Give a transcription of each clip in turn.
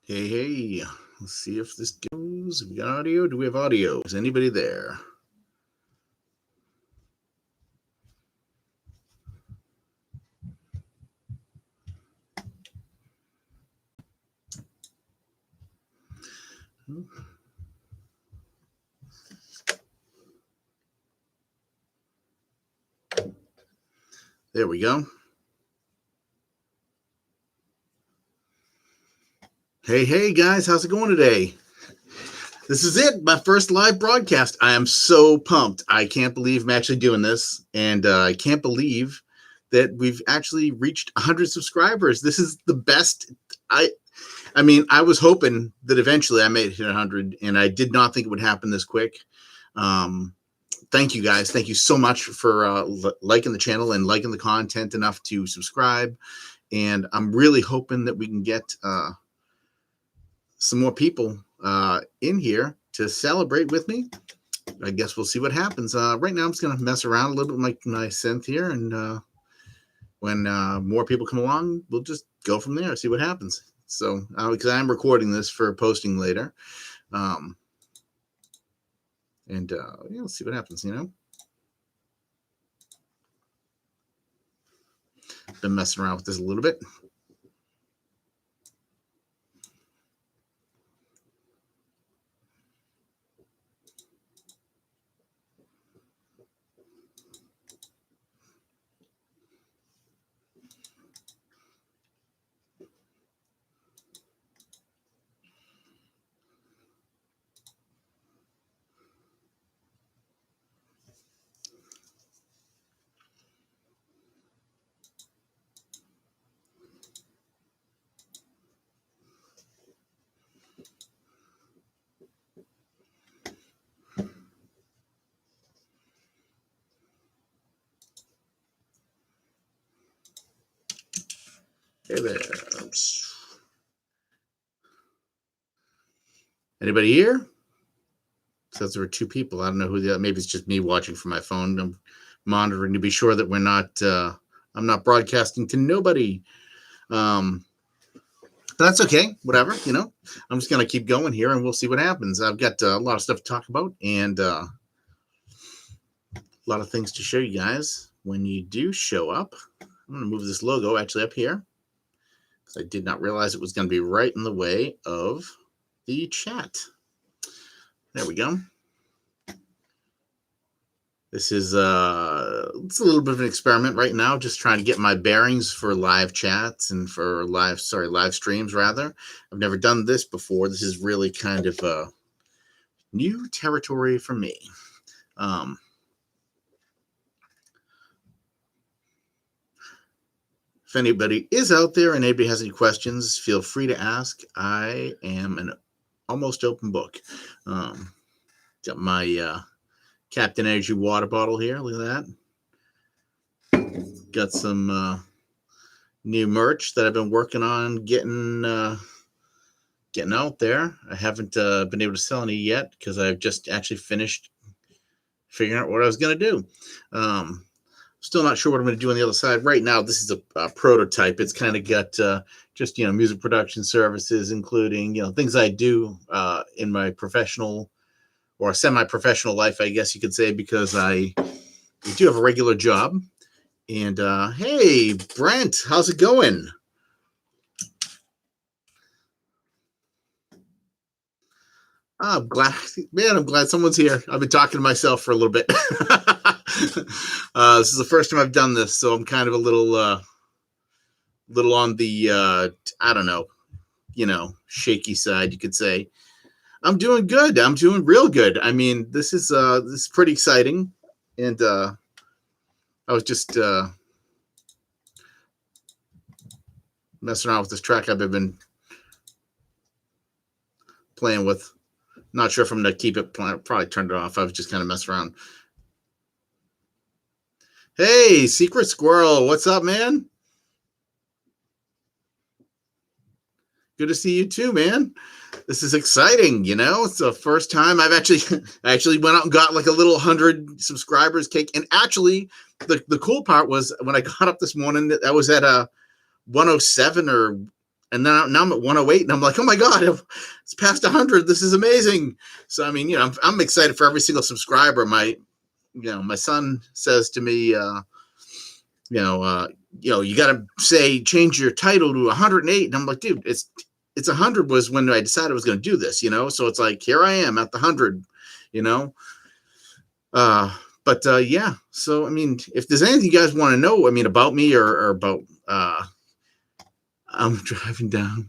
Hey, hey, let's see if this goes. Have we got audio? Do we have audio? Is anybody there? There we go. Hey, hey, guys, how's it going today? This is it, my first live broadcast. I am so pumped. I can't believe I'm actually doing this, and I can't believe that we've actually reached 100 subscribers. This is the best. I mean, I was hoping that eventually I made it hit 100, and I did not think it would happen this quick. Thank you, guys. Thank you so much for liking the channel and liking the content enough to subscribe. And I'm really hoping that we can get some more people in here to celebrate with me. I guess we'll see what happens. Right now, I'm just going to mess around a little bit with my synth here. And when more people come along, we'll just go from there, see what happens. So, because I'm recording this for posting later. And yeah, let's see what happens, Been messing around with this a little bit. Hey there. Anybody here? Says there were two people. I don't know who the other. Maybe it's just me watching from my phone. I'm monitoring to be sure that we're not. I'm not broadcasting to nobody. But that's okay. Whatever. I'm just gonna keep going here, and we'll see what happens. I've got a lot of stuff to talk about, and a lot of things to show you guys when you do show up. I'm gonna move this logo actually up here because I did not realize it was going to be right in the way of the chat. There we go. This is it's a little bit of an experiment right now, just trying to get my bearings for live chats and for live streams rather. I've never done this before. This is really kind of new territory for me. If anybody is out there and anybody has any questions, feel free to ask. I am an almost open book. Got my Captain Energy water bottle here. Look at that. Got some new merch that I've been working on getting out there. I haven't been able to sell any yet because I've just actually finished figuring out what I was going to do. Still not sure what I'm going to do on the other side. Right now, this is a prototype. It's kind of got just, music production services, including, things I do in my professional or semi-professional life, I guess you could say, because I do have a regular job. And hey, Brent, how's it going? I'm glad, man. I'm glad someone's here. I've been talking to myself for a little bit. This is the first time I've done this, so I'm kind of a little on the I don't know, shaky side, you could say. I'm doing good. I'm doing real good. I mean, this is pretty exciting, and I was just messing around with this track I've been playing with. Not sure if I'm gonna keep it. Probably turned it off. I was just kind of messing around. Hey, Secret Squirrel, what's up, man? Good to see you too, man. This is exciting, It's the first time I've actually went out and got like a little 100 subscribers cake. And actually, the cool part was when I got up this morning, I was at a 107 or And now I'm at 108, and I'm like, oh my God, it's past 100. This is amazing. So, I mean, I'm excited for every single subscriber. My son says to me, you got to change your title to 108. And I'm like, dude, it's 100 was when I decided I was going to do this, So it's like, here I am at the 100, yeah. So, I mean, if there's anything you guys want to know, I mean, about me or about, I'm driving down.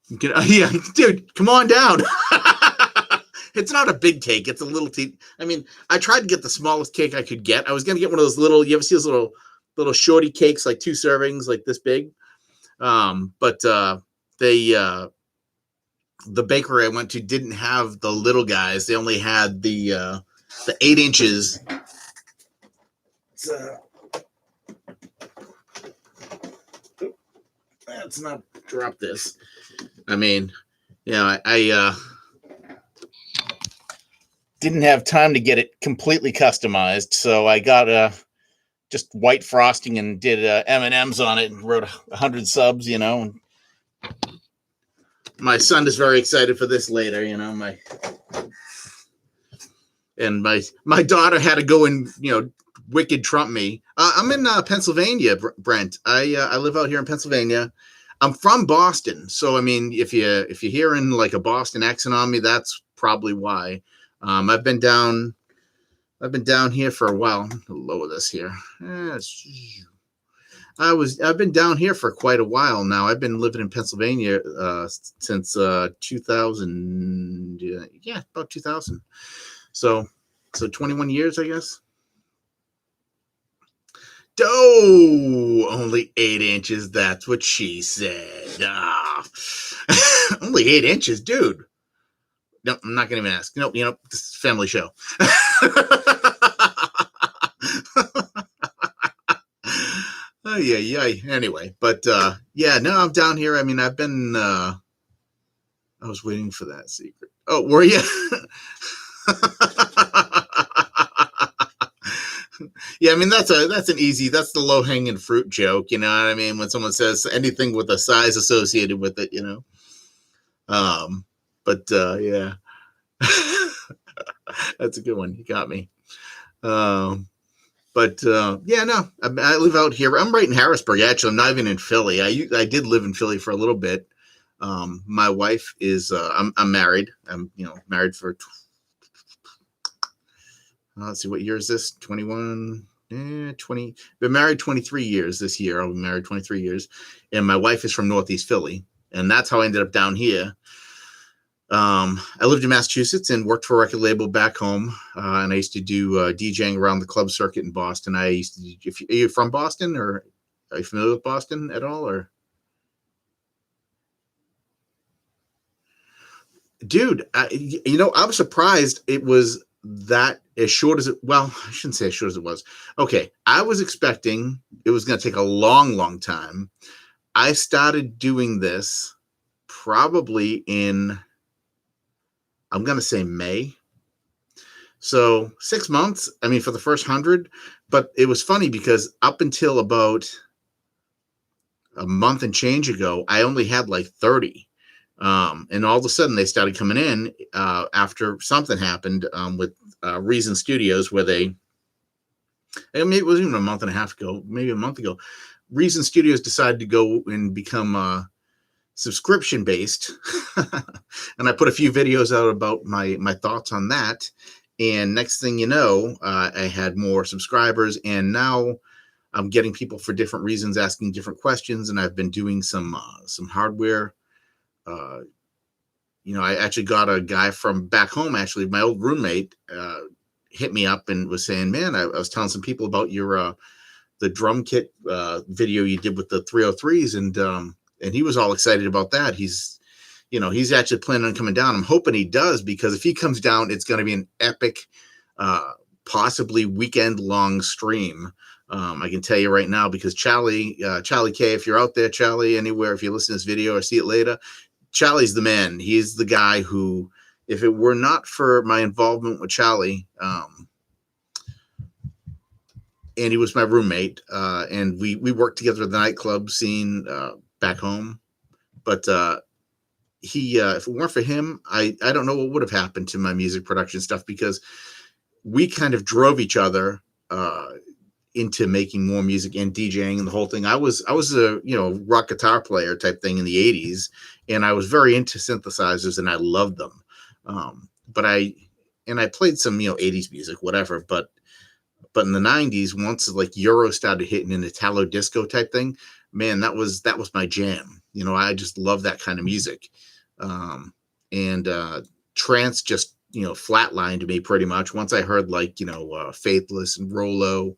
Yeah, dude, come on down. It's not a big cake. It's a little I mean, I tried to get the smallest cake I could get. I was going to get one of those little, you ever see those little shorty cakes, like 2 servings, like this big? But the bakery I went to didn't have the little guys. They only had the 8 inches. Let's not drop this. I mean, I didn't have time to get it completely customized, so I got just white frosting and did M&Ms on it and wrote 100 subs, My son is very excited for this later, my daughter had to go and wicked Trump me. I'm in Pennsylvania, Brent. I live out here in Pennsylvania. I'm from Boston, so I mean, if you're hearing like a Boston accent on me, that's probably why. I've been down here for a while. I'll lower this here. I've been down here for quite a while now. I've been living in Pennsylvania since 2000. Yeah, about 2000. So 21 years, I guess. Oh, only 8 inches. That's what she said. Only 8 inches, dude. No, I'm not going to even ask. Nope, this is a family show. Oh, yeah. Anyway, but no, I'm down here. I mean, I've been. I was waiting for that secret. Oh, were you? Yeah, I mean that's the low hanging fruit joke, you know what I mean? When someone says anything with a size associated with it, But yeah, that's a good one. You got me. But yeah, no, I live out here. I'm right in Harrisburg. Actually, I'm not even in Philly. I did live in Philly for a little bit. My wife is. I'm married. I'm married for. Let's see, what year is this? 21, 20. Been married 23 years this year. I'll be married 23 years. And my wife is from Northeast Philly. And that's how I ended up down here. I lived in Massachusetts and worked for a record label back home. And I used to do DJing around the club circuit in Boston. Are you from Boston, or are you familiar with Boston at all? Or, dude, I was surprised it was that as short as it. Well, I shouldn't say as short as it was. Okay, I was expecting it was going to take a long, long time. I started doing this probably in, I'm going to say May. So 6 months, I mean, for the first 100, but it was funny because up until about a month and change ago, I only had like 30. And all of a sudden they started coming in after something happened with Reason Studios, where I mean, it wasn't even a month and a half ago, maybe a month ago. Reason Studios decided to go and become subscription based. And I put a few videos out about my thoughts on that. And next thing you know, I had more subscribers, and now I'm getting people for different reasons asking different questions. And I've been doing some hardware. I actually got a guy from back home, actually, my old roommate, hit me up and was saying, man, I was telling some people about your the drum kit video you did with the 303s, and he was all excited about that. He's actually planning on coming down. I'm hoping he does, because if he comes down, it's going to be an epic, possibly weekend-long stream. I can tell you right now, because Charlie K, if you're out there, Charlie, anywhere, if you listen to this video or see it later, Charlie's the man. He's the guy who, if it were not for my involvement with Charlie, and he was my roommate, and we worked together at the nightclub scene back home. But he, if it weren't for him, I don't know what would have happened to my music production stuff, because we kind of drove each other into making more music and DJing and the whole thing. I was a rock guitar player type thing in the '80s, and I was very into synthesizers and I loved them. But I played some '80s music, whatever. But in the '90s, once like Euro started hitting an Italo disco type thing, man, that was my jam. I just love that kind of music. And trance just flatlined me pretty much once I heard like Faithless and Rolo,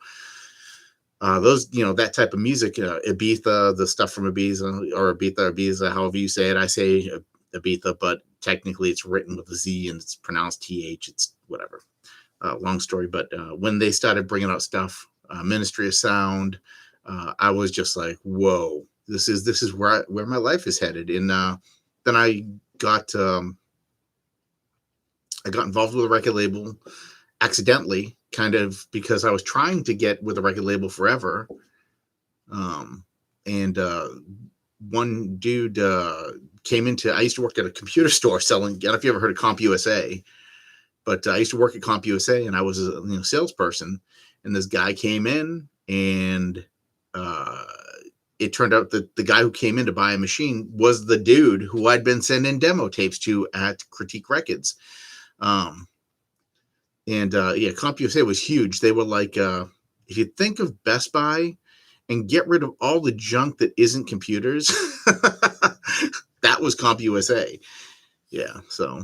those that type of music, Ibiza, the stuff from Ibiza, or Ibiza, however you say it. I say Ibiza, but technically it's written with a Z and it's pronounced TH. It's whatever. Long story, but when they started bringing out stuff, Ministry of Sound, I was just like, whoa, this is where my life is headed. And then I got involved with a record label accidentally, kind of because I was trying to get with a record label forever. And one dude came into, I used to work at a computer store selling, I don't know if you ever heard of CompUSA, but I used to work at CompUSA and I was a salesperson. And this guy came in, and it turned out that the guy who came in to buy a machine was the dude who I'd been sending demo tapes to at Critique Records. CompUSA was huge. They were like, if you think of Best Buy and get rid of all the junk that isn't computers, that was CompUSA. Yeah. So,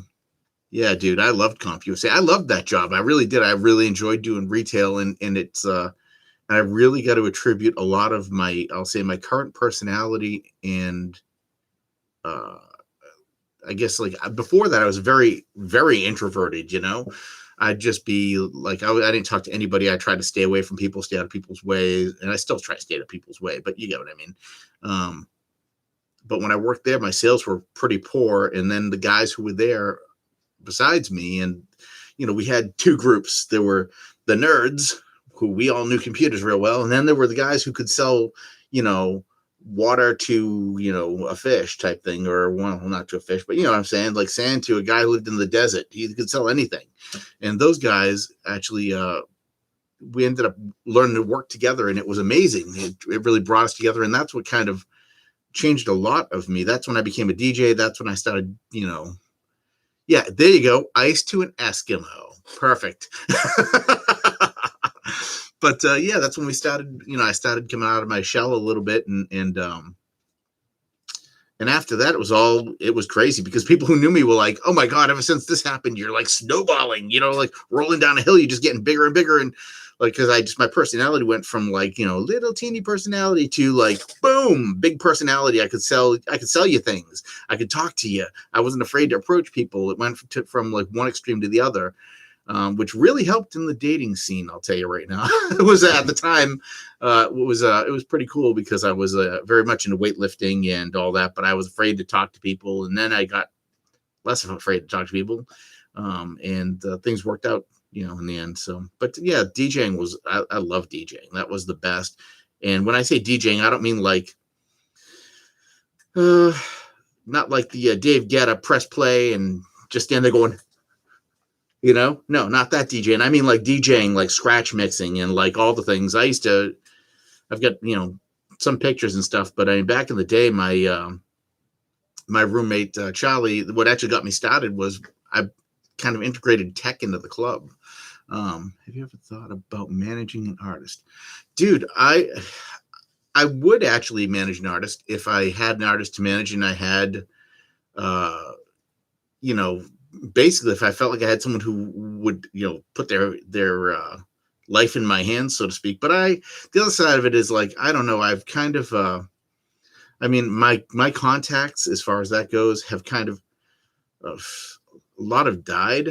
yeah, dude, I loved CompUSA. I loved that job. I really did. I really enjoyed doing retail, and it's, I really got to attribute a lot of my current personality and, I guess like before that, I was very, very introverted, I'd just be like, I didn't talk to anybody. I tried to stay away from people, stay out of people's way. And I still try to stay out of people's way, but you get what I mean? But when I worked there, my sales were pretty poor. And then the guys who were there besides me, and, we had two groups. There were the nerds who we all knew computers real well. And then there were the guys who could sell, water to, a fish type thing, or well, not to a fish, but what I'm saying, like sand to a guy who lived in the desert. He could sell anything. And those guys actually, we ended up learning to work together, and it was amazing. It really brought us together. And that's what kind of changed a lot of me. That's when I became a DJ. That's when I started, yeah, there you go. Ice to an Eskimo. Perfect. But yeah, that's when we started, I started coming out of my shell a little bit, and after that, it was crazy, because people who knew me were like, oh my God, ever since this happened, you're like snowballing, like rolling down a hill, you're just getting bigger and bigger. And like, cause my personality went from like, little teeny personality to like, boom, big personality. I could sell you things. I could talk to you. I wasn't afraid to approach people. It went from like one extreme to the other. Which really helped in the dating scene. I'll tell you right now. It was at the time, it was pretty cool, because I was very much into weightlifting and all that, but I was afraid to talk to people. And then I got less afraid to talk to people, and things worked out, in the end. So, but yeah, DJing I love DJing. That was the best. And when I say DJing, I don't mean like, not like the Dave Guetta press play and just stand there going, no, not that DJ. And I mean like DJing, like scratch mixing and like all the things. I've got, some pictures and stuff, but I mean, back in the day, my roommate, Charlie, what actually got me started was I kind of integrated tech into the club. Have you ever thought about managing an artist? Dude, I would actually manage an artist if I had an artist to manage, and I had, basically, if I felt like I had someone who would, put their life in my hands, so to speak. But the other side of it is like, I don't know. I've kind of, I mean, my contacts, as far as that goes, have kind of, a lot have died,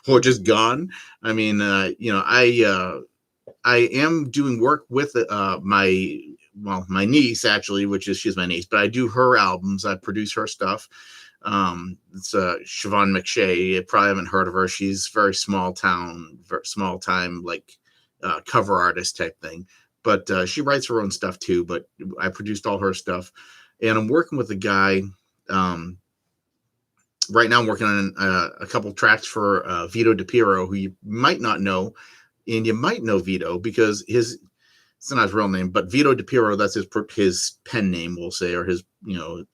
or just gone. I mean, I am doing work with my niece, actually, she's my niece, but I do her albums. I produce her stuff. It's Siobhan McShay. You probably haven't heard of her. She's very small time, like cover artist type thing. But she writes her own stuff too. But I produced all her stuff, and I'm working with a guy. Right now, I'm working on a couple tracks for Vito DePiro, who you might not know, and you might know Vito because it's not his real name, but Vito DePiro, that's his pen name, we'll say, or his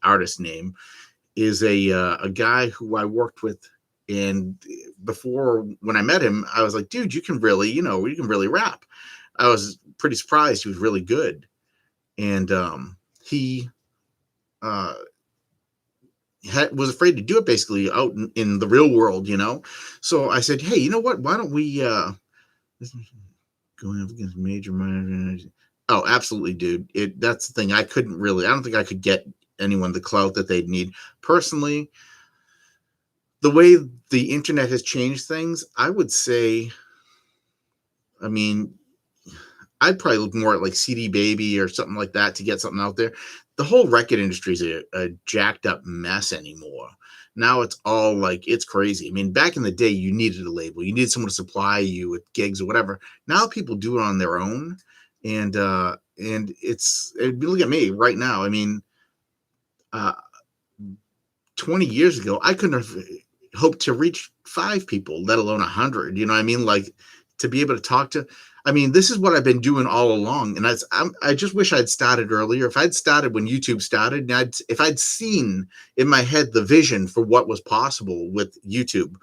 artist name, is a guy who I worked with. And before, when I met him, I was like, dude, you can really rap. I was pretty surprised. He was really good. And he was afraid to do it basically out in the real world. So I said, hey, you know what? Why don't we going up against major minor? Oh, absolutely, dude. That's the thing. I don't think I could get anyone the clout that they'd need. Personally, the way the internet has changed things, I would say, I mean, I'd probably look more at like CD Baby or something like that to get something out there. The whole record industry is a jacked up mess anymore. Now it's all like, it's crazy. I mean, back in the day, you needed a label. You needed someone to supply you with gigs or whatever. Now people do it on their own. And look at me right now. I mean, 20 years ago, I couldn't have hoped to reach 5 people, let alone 100. You know what I mean? Like, to be able to talk to, I mean, this is what I've been doing all along. And I just wish I'd started earlier. If I'd started when YouTube started, and if I'd seen in my head the vision for what was possible with YouTube,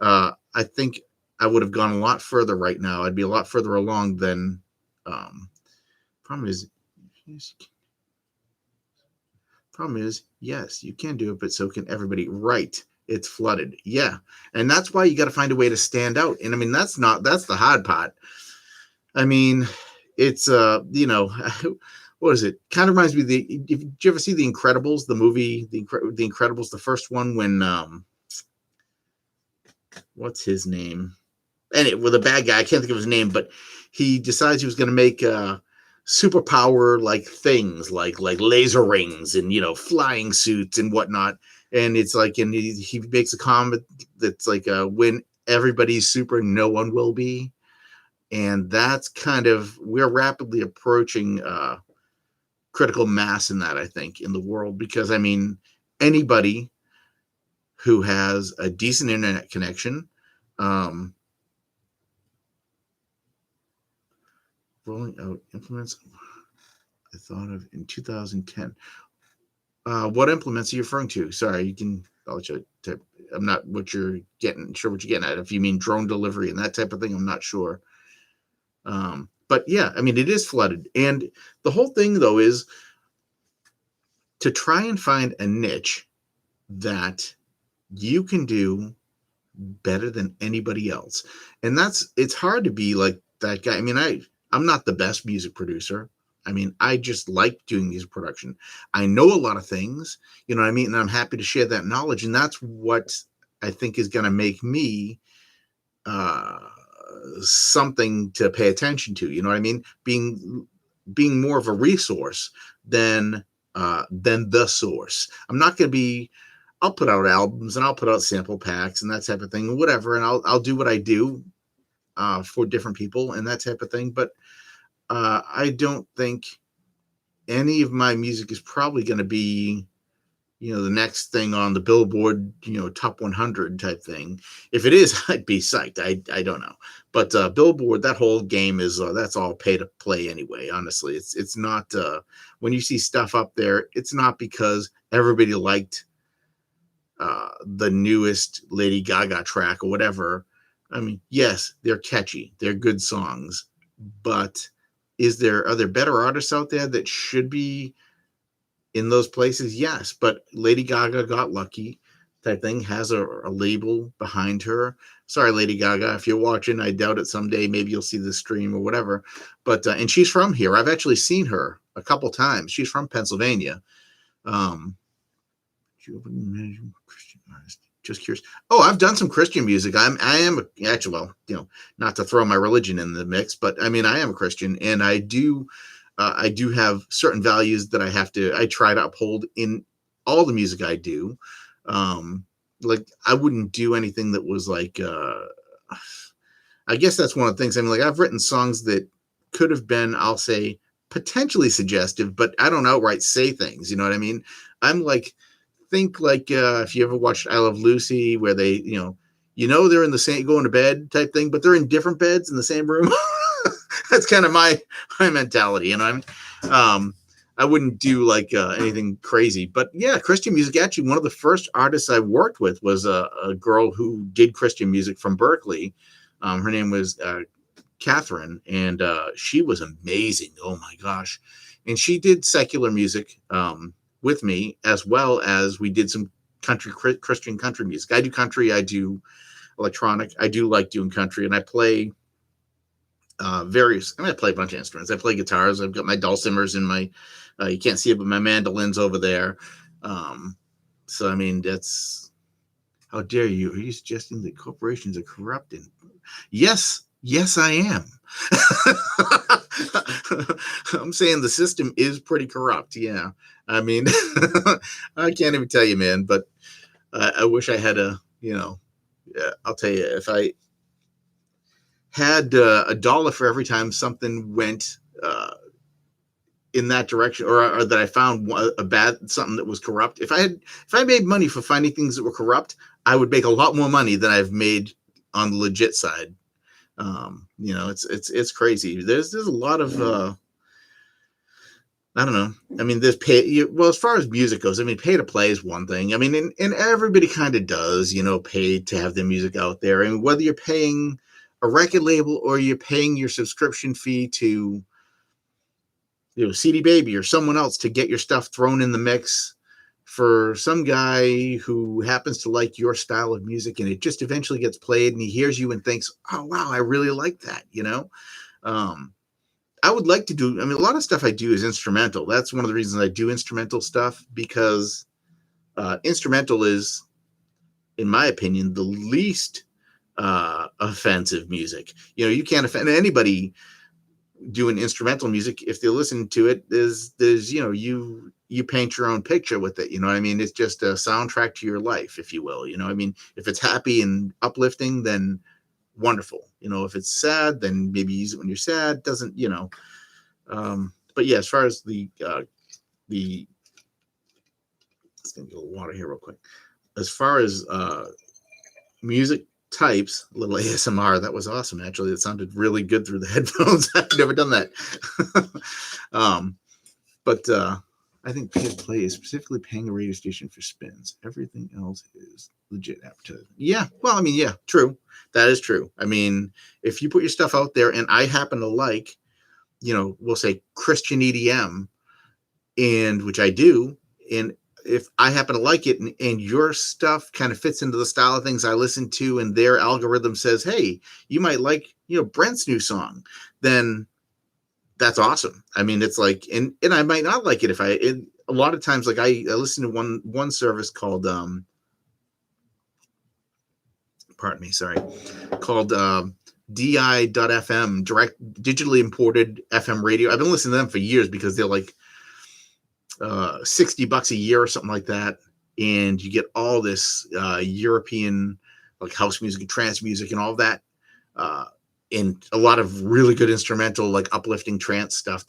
I think I would have gone a lot further right now. I'd be a lot further along than, problem is, yes, you can do it, but so can everybody. Right. It's flooded. Yeah. And that's why you got to find a way to stand out. And I mean, that's the hard part. I mean, it's, what is it? Kind of reminds me did you ever see The Incredibles, the movie, The Incredibles, the first one when, what's his name? And with a bad guy, I can't think of his name, but he decides he was going to make, superpower like things like laser rings and flying suits and whatnot, and it's like, and he makes a comment that's like, when everybody's super, no one will be. And that's kind of, we're rapidly approaching critical mass in that, I think, in the world, because I mean, anybody who has a decent internet connection, rolling out implements I thought of in 2010. What implements are you referring to? Sorry, you can. I'm not what you're getting. Sure, what you're getting at. If you mean drone delivery and that type of thing, I'm not sure. But yeah, I mean, it is flooded, and the whole thing though is to try and find a niche that you can do better than anybody else, and it's hard to be like that guy. I mean, I'm not the best music producer. I mean, I just like doing music production. I know a lot of things, you know what I mean? And I'm happy to share that knowledge. And that's what I think is going to make me something to pay attention to, you know what I mean? Being more of a resource than the source. I'm not going to be, I'll put out albums and I'll put out sample packs and that type of thing, whatever. And I'll do what I do for different people and that type of thing. But I don't think any of my music is probably going to be, the next thing on the Billboard, top 100 type thing. If it is, I'd be psyched. I don't know. But Billboard, that whole game is, that's all pay to play anyway. Honestly, it's not, when you see stuff up there, it's not because everybody liked the newest Lady Gaga track or whatever. I mean, yes, they're catchy. They're good songs, but are there better artists out there that should be in those places? Yes, but Lady Gaga got lucky type thing, has a label behind her. Sorry, Lady Gaga, if you're watching, I doubt it someday. Maybe you'll see the stream or whatever. But and she's from here. I've actually seen her a couple times. She's from Pennsylvania. Christian artist. Just curious. Oh, I've done some Christian music. I am actually, well, not to throw my religion in the mix, but I mean, I am a Christian, and I do have certain values that I try to uphold in all the music I do. Like, I wouldn't do anything that was like, I guess that's one of the things. I mean, like I've written songs that could have been, I'll say, potentially suggestive, but I don't outright say things. You know what I mean? I'm like, think like if you ever watched I Love Lucy, where they, they're in the same going to bed type thing, but they're in different beds in the same room. That's kind of my mentality. You know what I mean? I wouldn't do like anything crazy, but yeah, Christian music. Actually, one of the first artists I worked with was a girl who did Christian music from Berkeley. Her name was Catherine, and she was amazing. Oh my gosh. And she did secular music with me, as well as we did some Christian country music. I do country, I do electronic. I do like doing country, and I play I play a bunch of instruments. I play guitars. I've got my dulcimers in my, you can't see it, but my mandolin's over there. So, I mean, how dare you? Are you suggesting that corporations are corrupt? Yes, I am. I'm saying the system is pretty corrupt. Yeah. I mean, I can't even tell you, man, but I wish I had I'll tell you, if I had $1 for every time something went in that direction, or that I found something that was corrupt. If I made money for finding things that were corrupt, I would make a lot more money than I've made on the legit side. It's crazy. There's a lot of I don't know. I mean, there's as far as music goes, I mean, pay to play is one thing. I mean, and everybody kind of does, pay to have their music out there. And whether you're paying a record label or you're paying your subscription fee to, CD Baby or someone else to get your stuff thrown in the mix for some guy who happens to like your style of music, and it just eventually gets played and he hears you and thinks, oh, wow, I really like that, I would like to do, I mean, a lot of stuff I do is instrumental. That's one of the reasons I do instrumental stuff, because instrumental is, in my opinion, the least offensive music. You can't offend anybody doing instrumental music if they listen to it. There's you paint your own picture with it. You know what I mean? It's just a soundtrack to your life, if you will. I mean, if it's happy and uplifting, then wonderful. If it's sad, then maybe use it when you're sad. Doesn't, but yeah, as far as the let's get a little water here real quick. As far as music types, a little ASMR, that was awesome. Actually, it sounded really good through the headphones. I've never done that. But I think pay to play is specifically paying a radio station for spins. Everything else is legit advertising. Yeah, well, I mean, yeah, true. That is true. I mean, if you put your stuff out there and I happen to like, we'll say Christian EDM, and which I do, and if I happen to like it and your stuff kind of fits into the style of things I listen to, and their algorithm says, hey, you might like, Brent's new song, then that's awesome. I mean, it's like, and I might not like it a lot of times, like I listen to one service called, pardon me, sorry, called DI.FM, direct digitally imported FM radio. I've been listening to them for years because they're like $60 a year or something like that, and you get all this European like house music and trance music and all that, and a lot of really good instrumental, like uplifting trance stuff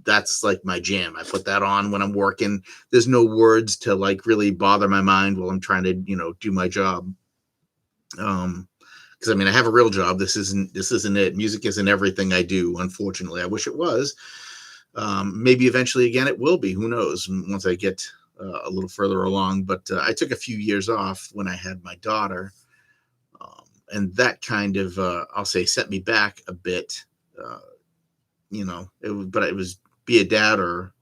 that's like my jam. I put that on when I'm working. There's no words to like really bother my mind while I'm trying to do my job. Because I mean, I have a real job. This isn't it. Music isn't everything I do, unfortunately. I wish it was. Maybe eventually again it will be. Who knows? Once I get a little further along. But I took a few years off when I had my daughter, and that kind of I'll say set me back a bit. But it was be a dad or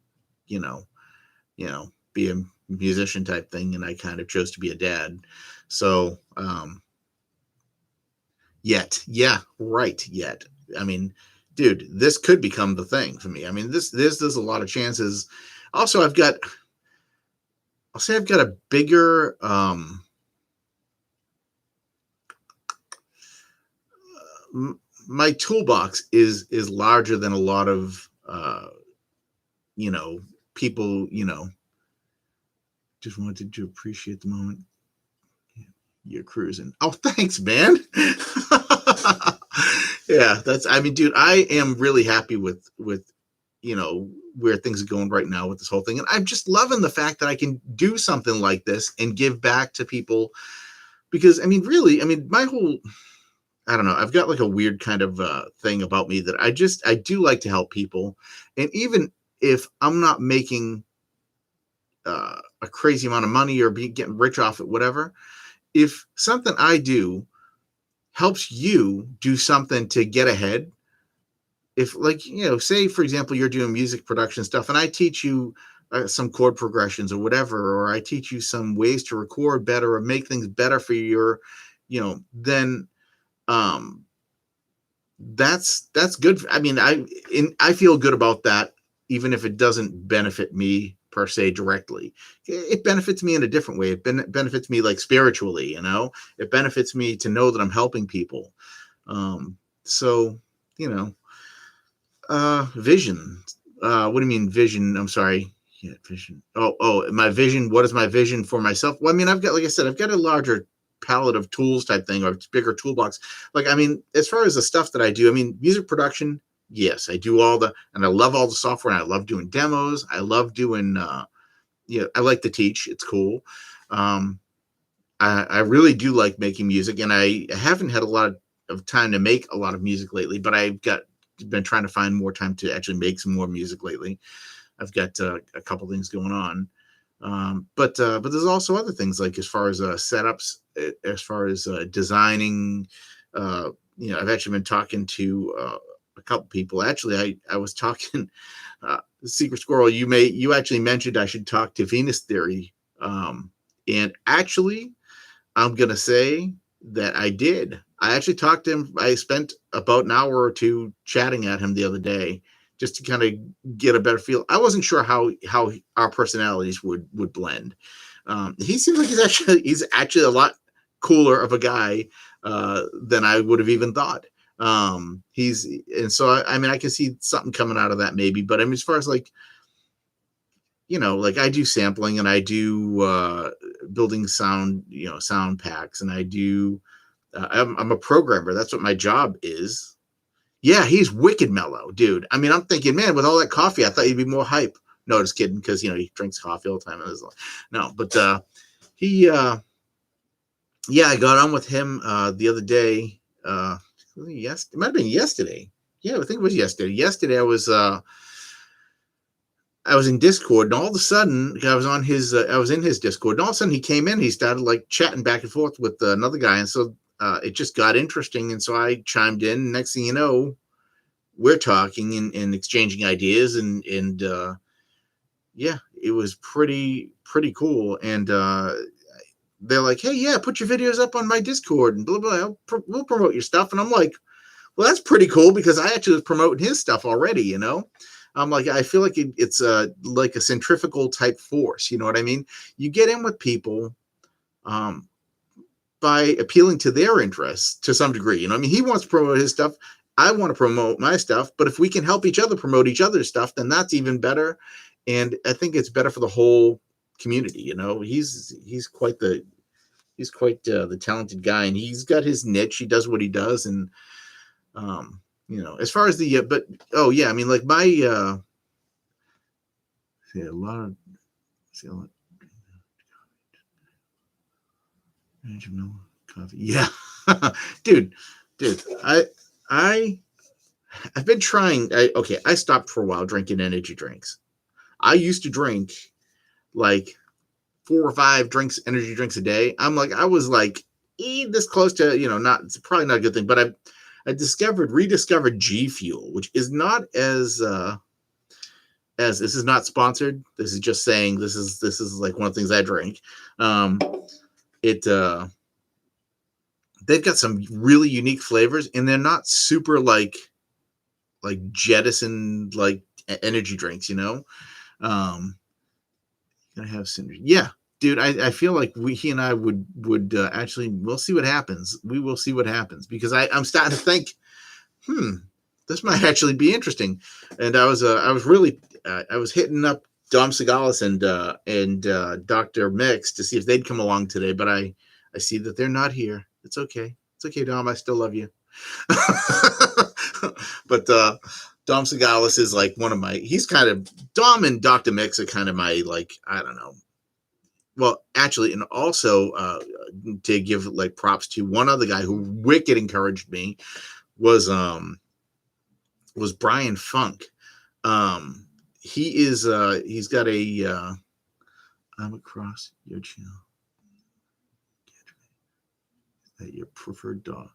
be a musician type thing, and I kind of chose to be a dad. So yet. I mean, dude, this could become the thing for me. I mean, there's a lot of chances. Also, I'll say I've got a bigger my toolbox is larger than a lot of people, just wanted to appreciate the moment. You're cruising. Oh, thanks, man. Yeah, that's. I mean, dude, I am really happy with you know where things are going right now with this whole thing, and I'm just loving the fact that I can do something like this and give back to people. Because I mean, really, I mean, my whole, I don't know, I've got like a weird kind of thing about me that I do like to help people, and even if I'm not making a crazy amount of money or getting rich off it, whatever, if something I do helps you do something to get ahead, if like say for example you're doing music production stuff and I teach you some chord progressions or whatever, or I teach you some ways to record better or make things better for your, then um that's good. I mean, I feel good about that, even if it doesn't benefit me per se directly. It benefits me in a different way. It benefits me like spiritually, it benefits me to know that I'm helping people. So you know vision. What do you mean vision? I'm sorry. Yeah, vision. Oh, my vision. What is my vision for myself? Well, I mean, I've got, like I said, I've got a larger palette of tools type thing, or bigger toolbox. Like, I mean, as far as the stuff that I do, I mean, music production. Yes, I do and I love all the software. And I love doing demos. I love doing. I like to teach. It's cool. Um, I really do like making music, and I haven't had a lot of time to make a lot of music lately, but I've been trying to find more time to actually make some more music lately. I've got a couple things going on, but there's also other things like as far as setups, as far as designing. I've actually been talking to a couple people. Actually, I was talking. Secret Squirrel, you actually mentioned I should talk to Venus Theory, and actually I'm going to say that I did. I actually talked to him. I spent about an hour or two chatting at him the other day just to kind of get a better feel. I wasn't sure how our personalities would blend. He seems like he's actually a lot cooler of a guy than I would have even thought. And so I mean I can see something coming out of that maybe, but I mean as far as like like I do sampling and I do building sound, sound packs, and I do. I'm a programmer. That's what my job is. Yeah, he's wicked mellow, dude. I mean, I'm thinking, man, with all that coffee, I thought he'd be more hype. No, just kidding, because he drinks coffee all the time. No, but he, yeah, I got on with him the other day. Yes, it might have been yesterday. Yeah, I think it was yesterday. Yesterday, I was in Discord, and all of a sudden, I was in his Discord, and all of a sudden, he came in. He started like chatting back and forth with another guy, and so it just got interesting. And so I chimed in. Next thing you know, we're talking and exchanging ideas, and yeah, it was pretty cool. And they're like, "Hey, yeah, put your videos up on my Discord, and blah blah. We'll promote your stuff." And I'm like, "Well, that's pretty cool because I actually was promoting his stuff already." I'm like, I feel like it's like a centrifugal type force. You know what I mean? You get in with people um, by appealing to their interests to some degree. I mean, he wants to promote his stuff. I want to promote my stuff. But if we can help each other promote each other's stuff, then that's even better. And I think it's better for the whole community. He's quite the talented guy, and he's got his niche. He does what he does, and as far as the but oh yeah, I mean like my see a lot of see a lot coffee. Yeah. dude dude I I've been trying. I stopped for a while drinking energy drinks. I used to drink like 4 or 5 energy drinks a day. I was like this close to, not, it's probably not a good thing, but I rediscovered G Fuel, which is not as this is not sponsored. This is just saying this is like one of the things I drink. It They've got some really unique flavors, and they're not super like jettison like energy drinks. Gonna have synergy. Yeah, dude. I feel like he and I would actually. We'll see what happens. We will see what happens because I'm starting to think, this might actually be interesting. And I was really I was hitting up Dom Segalis and Dr. Mix to see if they'd come along today, but I see that they're not here. It's okay. It's okay, Dom. I still love you. But Dom Segalis is like one of my. He's kind of Dom and Dr. Mix are kind of my like I don't know. Well, actually, and also to give like props to one other guy who wicked encouraged me was Brian Funk. He is he's got a I'm across your channel. Your preferred dog.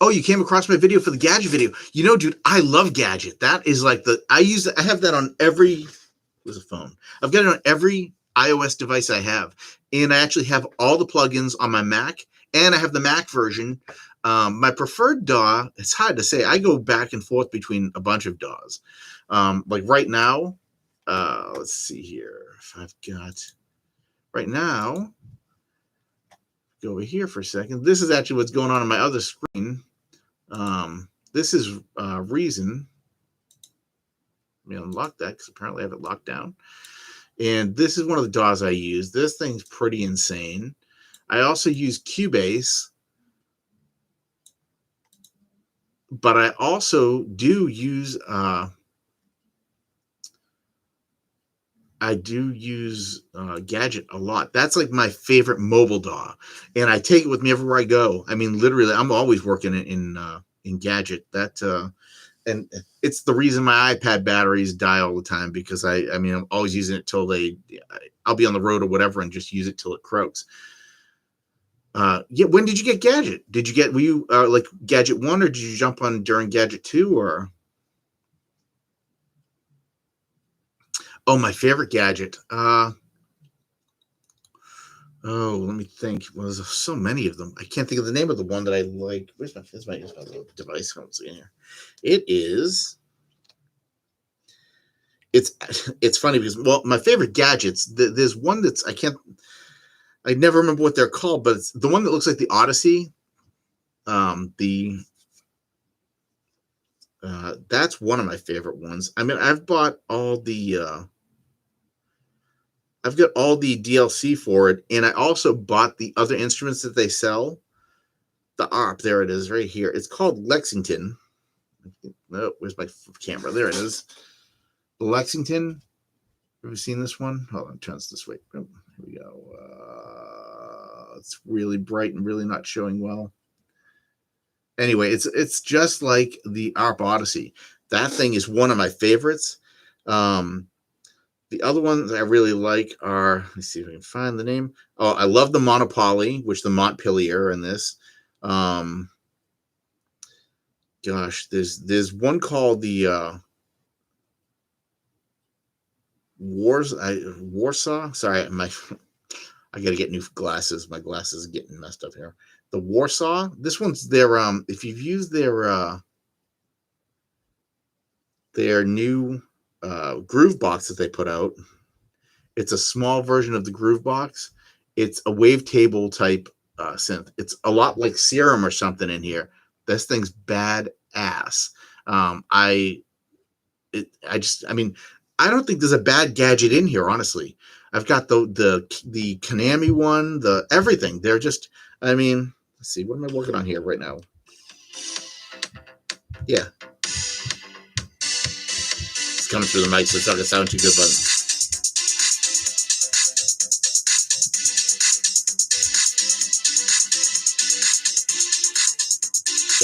Oh, you came across my video for the Gadget video. You know, dude, I love Gadget. That is like I have that on every, where's the phone? I've got it on every iOS device I have. And I actually have all the plugins on my Mac, and I have the Mac version. My preferred DAW, it's hard to say. I go back and forth between a bunch of DAWs. Like right now, let's see here. If I've got, right now, go over here for a second. This is actually what's going on my other screen. This is Reason. Let me unlock that because apparently I have it locked down. And this is one of the DAWs I use. This thing's pretty insane. I also use Cubase, but I also do use Gadget a lot. That's like my favorite mobile DAW, and I take it with me everywhere I go. I mean, literally, I'm always working in Gadget. And it's the reason my iPad batteries die all the time, because I mean, I'm always using it till I'll be on the road or whatever and just use it till it croaks. Yeah. When did you get Gadget? Were you like Gadget 1, or did you jump on during Gadget 2, or? Oh, my favorite Gadget. Oh, let me think. Well, there's so many of them. I can't think of the name of the one that I like. Where's my little device? Let's see here. It is. It's funny because, well, my favorite gadgets. There's one that's I never remember what they're called, but it's the one that looks like the Odyssey. That's one of my favorite ones. I mean, I've got all the DLC for it, and I also bought the other instruments that they sell. The ARP, there it is, right here. It's called Lexington. Oh, where's my camera? There it is. Lexington. Have you seen this one? Hold on, turns this way. Oh, here we go. It's really bright and really not showing well. Anyway, it's just like the ARP Odyssey. That thing is one of my favorites. The other ones I really like are, let's see if I can find the name. Oh, I love the Monopoly, which the Montpellier in this. Gosh, there's one called the Warsaw. Sorry, I got to get new glasses. My glasses are getting messed up here. The Warsaw. This one's their if you've used their new Groove Box that they put out. It's a small version of the Groove Box. It's a wavetable type synth. It's a lot like Serum or something in here. This thing's badass. I mean, I don't think there's a bad gadget in here, honestly. I've got the Konami one, the everything. They're just, I mean, let's see, what am I working on here right now? Yeah. It's coming through the mic, so it's not going to sound too good, but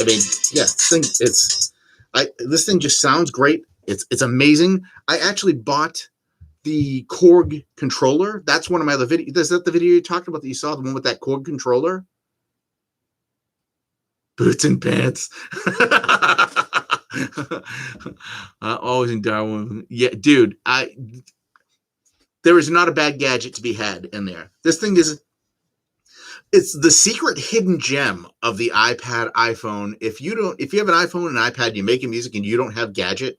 I mean, yeah, this thing just sounds great. It's amazing. I actually bought the Korg controller. That's one of my other videos. Is that the video you talked about that you saw, the one with that Korg controller? Boots and pants. Always in Darwin. Yeah, dude, there is not a bad gadget to be had in there. This thing it's the secret hidden gem of the iPad, iPhone. If you have an iPhone and an iPad, you're making music and you don't have Gadget,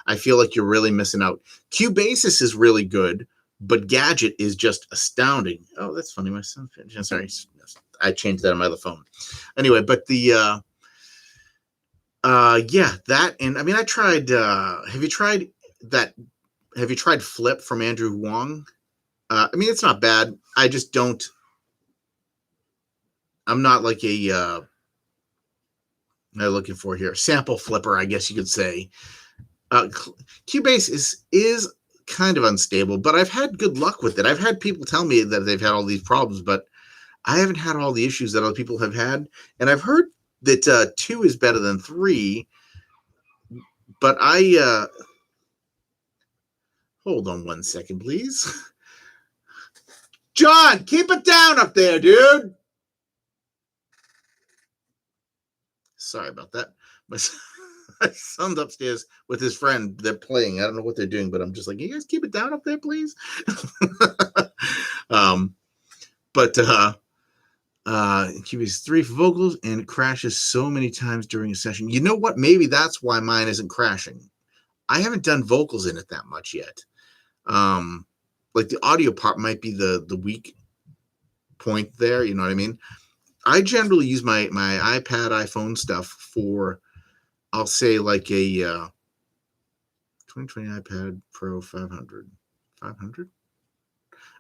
I feel like you're really missing out. Cubasis is really good, but Gadget is just astounding. Oh, that's funny. My son, sorry, I changed that on my other phone. Anyway, but the yeah, that, and I mean, I tried. Have you tried that? Have you tried Flip from Andrew Wong? I mean, it's not bad. I just don't. I'm not like a I'm looking for here sample flipper, I guess you could say. Cubase is kind of unstable, but I've had good luck with it. I've had people tell me that they've had all these problems, but I haven't had all the issues that other people have had. And I've heard that 2 is better than 3, but hold on one second, please. John, keep it down up there, dude. Sorry about that. My son's upstairs with his friend. They're playing. I don't know what they're doing, but I'm just like, you guys keep it down up there, please. But Cubase 3 for vocals, and it crashes so many times during a session. You know what? Maybe that's why mine isn't crashing. I haven't done vocals in it that much yet. Like the audio part might be the weak point there. You know what I mean? I generally use my iPad, iPhone stuff for, I'll say like a 2020 iPad Pro 500. 500?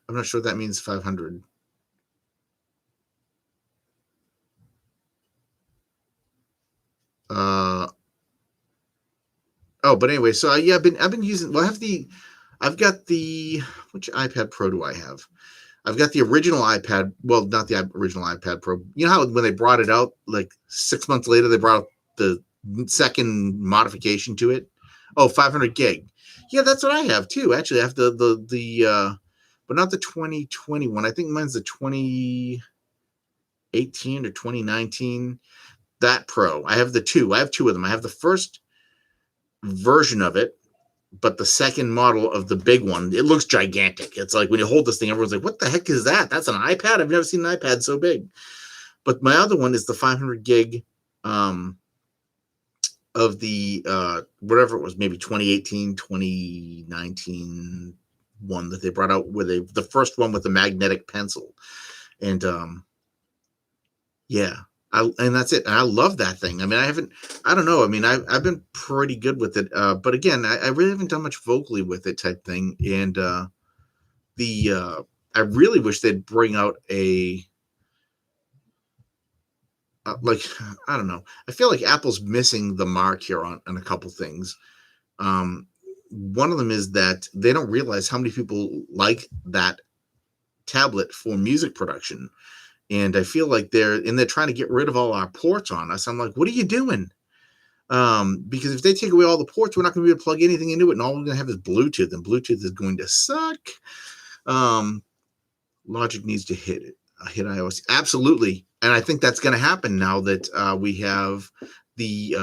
I'm not sure what that means, 500. But anyway, so yeah, I've been using. Well, I've got the, which iPad Pro do I have? I've got the original iPad. Well, not the original iPad Pro. You know how when they brought it out, like 6 months later, they brought out the second modification to it. Oh, 500 gig. Yeah, that's what I have too. Actually, I have the but not the 2021. I think mine's the 2018 or 2019. That Pro. I have the two. I have two of them. I have the first version of it, but the second model of the big one, it looks gigantic. It's like when you hold this thing, everyone's like, what the heck is that? That's an iPad? I've never seen an iPad so big. But my other one is the 500 gig of the whatever it was, maybe 2018, 2019 one that they brought out with the first one with the magnetic pencil. And yeah. And that's it. And I love that thing. I mean, I don't know. I mean, I've been pretty good with it. But again, I really haven't done much vocally with it type thing. And I really wish they'd bring out like, I don't know. I feel like Apple's missing the mark here on a couple things. One of them is that they don't realize how many people like that tablet for music production. And I feel like they're trying to get rid of all our ports on us. I'm like, what are you doing? Because if they take away all the ports, we're not going to be able to plug anything into it, and all we're going to have is Bluetooth, and Bluetooth is going to suck. Logic needs to hit iOS. Absolutely. And I think that's going to happen now that we have the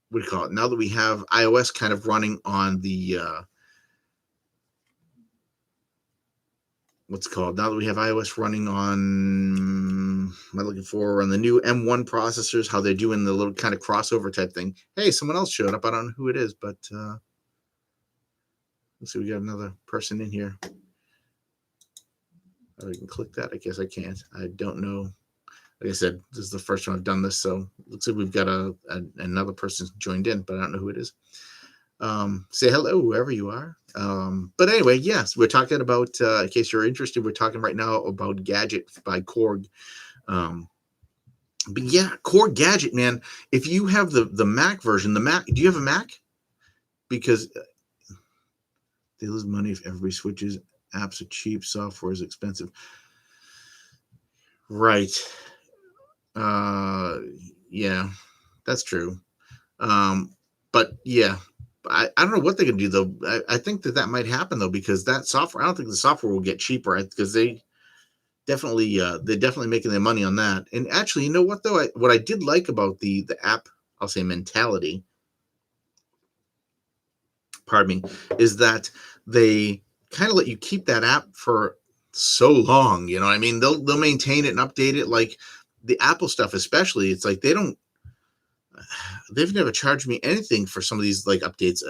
what do you call it? Now that we have iOS kind of running on the what's it called? Now that we have iOS running on, am I looking for on the new M1 processors, how they're doing the little kind of crossover type thing. Hey, someone else showed up. I don't know who it is, but let's see. We got another person in here. Oh, I can click that. I guess I can't. I don't know. Like I said, this is the first time I've done this, so looks like we've got another person joined in, but I don't know who it is. Say hello wherever you are. But anyway, yes, we're talking about, in case you're interested, we're talking right now about Gadget by Korg. But yeah, Korg Gadget, man. If you have the Mac version, do you have a Mac? Because they lose money if everybody switches. Apps are cheap, software is expensive. Right. Yeah, that's true. But yeah, I don't know what they can do though. I think that might happen though, because that software, I don't think the software will get cheaper, because they're definitely making their money on that. And actually, you know what though? What I did like about the app, I'll say mentality, pardon me, is that they kind of let you keep that app for so long. You know what I mean? They'll maintain it and update it. Like the Apple stuff, especially, it's like they've never charged me anything for some of these like updates.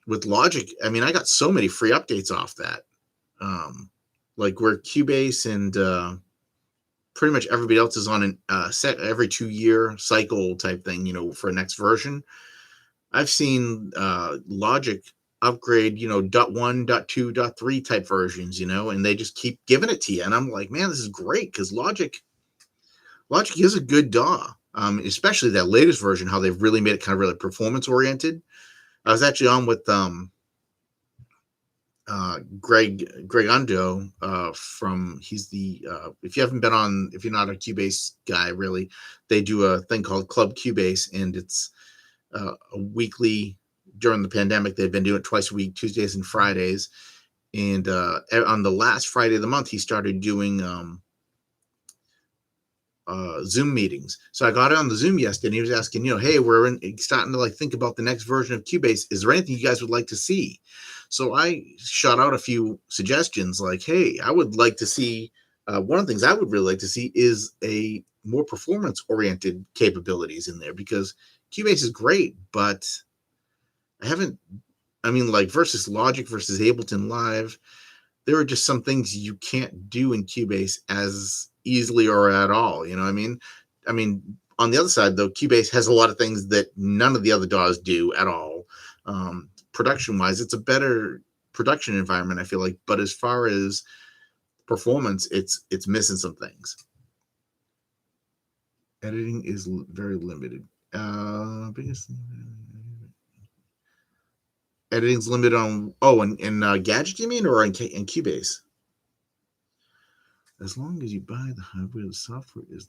With Logic, I mean, I got so many free updates off that. Like where Cubase and pretty much everybody else is on an set every 2-year cycle type thing, for next version. I've seen Logic upgrade, dot one, dot two, dot three type versions, and they just keep giving it to you. And I'm like, man, this is great because Logic is a good DAW. Especially that latest version, how they've really made it kind of really performance oriented. I was actually on with Greg Undo from he's the if you haven't been on, if you're not a Cubase guy really, they do a thing called Club Cubase, and it's a weekly. During the pandemic, they've been doing it twice a week, Tuesdays and Fridays. And on the last Friday of the month, he started doing Zoom meetings. So I got on the Zoom yesterday, and he was asking, hey, starting to like think about the next version of Cubase. Is there anything you guys would like to see? So I shot out a few suggestions, like, hey, I would like to see. One of the things I would really like to see is a more performance-oriented capabilities in there, because Cubase is great, but like versus Logic versus Ableton Live, there are just some things you can't do in Cubase as easily or at all. You know what I mean? On the other side, though, Cubase has a lot of things that none of the other DAWs do at all. Production-wise, it's a better production environment, I feel like. But as far as performance, it's missing some things. Editing is very limited. Biggest editing's limited on in Gadget, you mean, or in Cubase? As long as you buy the hardware, the software is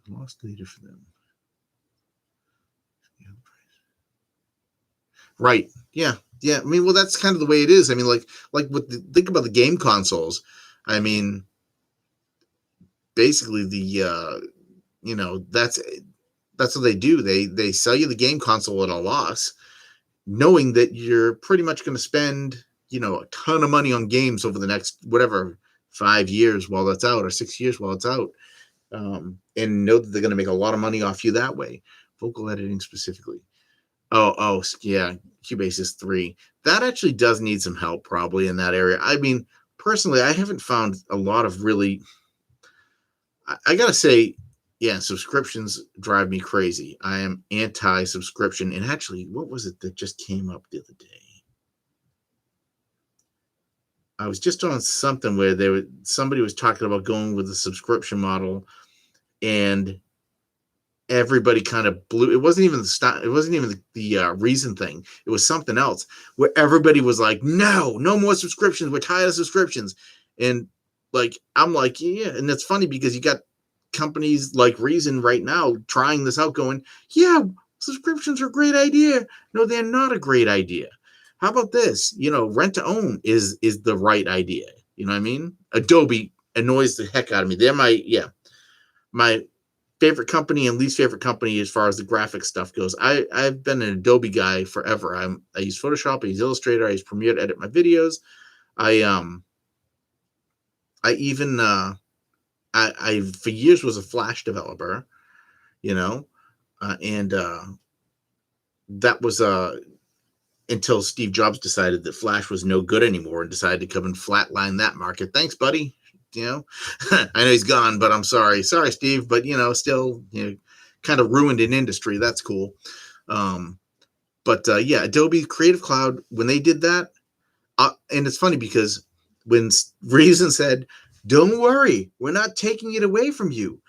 lost later for them. Right. Yeah. Yeah. Well, that's kind of the way it is. Think about the game consoles. Basically that's what they do. They sell you the game console at a loss, knowing that you're pretty much going to spend, a ton of money on games over the next, whatever, 5 years while that's out, or 6 years while it's out. And know that they're going to make a lot of money off you that way. Vocal editing specifically. Oh, yeah. Cubase is 3. That actually does need some help probably in that area. Personally, I haven't found a lot of really, I gotta say, yeah, subscriptions drive me crazy. I am anti-subscription. And actually, what was it that just came up the other day? I was just on something where somebody was talking about going with a subscription model, and everybody kind of blew. It wasn't even the reason thing. It was something else where everybody was like, no more subscriptions. We're tired of subscriptions. And like, I'm like, yeah. And that's funny because you got companies like Reason right now trying this out, going, yeah, subscriptions are a great idea. No, they're not a great idea. How about this? Rent to own is the right idea. You know what I mean? Adobe annoys the heck out of me. They're my favorite company and least favorite company as far as the graphic stuff goes. I've been an Adobe guy forever. I use Photoshop, I use Illustrator, I use Premiere to edit my videos. I even I for years was a Flash developer, and that was until Steve Jobs decided that Flash was no good anymore and decided to come and flatline that market. Thanks, buddy. I know he's gone, but I'm sorry, Steve, but still, kind of ruined an industry. That's cool. But yeah, Adobe Creative Cloud, when they did that, and it's funny because when Reason said, don't worry, we're not taking it away from you.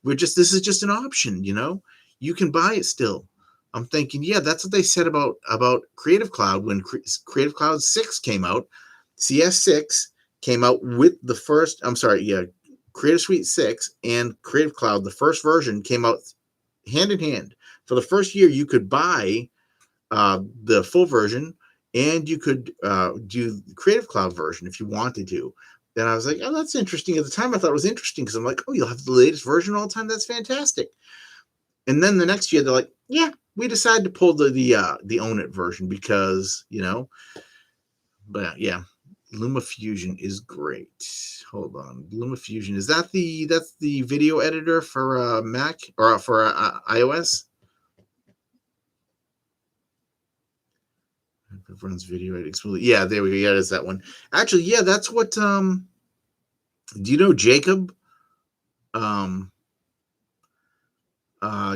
This is just an option, you can buy it still. I'm thinking, yeah, that's what they said about Creative Cloud when Creative Cloud 6 came out. CS6 came out with the first, Creative Suite 6 and Creative Cloud, the first version, came out hand in hand. For the first year, you could buy the full version, and you could do the Creative Cloud version if you wanted to. Then I was like, oh, that's interesting. At the time, I thought it was interesting because I'm like, oh, you'll have the latest version all the time. That's fantastic. And then the next year, they're like, yeah, we decided to pull the Own It version because, but yeah, LumaFusion is great. Hold on. LumaFusion, that's the video editor for Mac or for iOS? It runs video editing smoothly. Yeah, there we go. Yeah, it's that one. Actually, yeah, that's what do you know Jacob?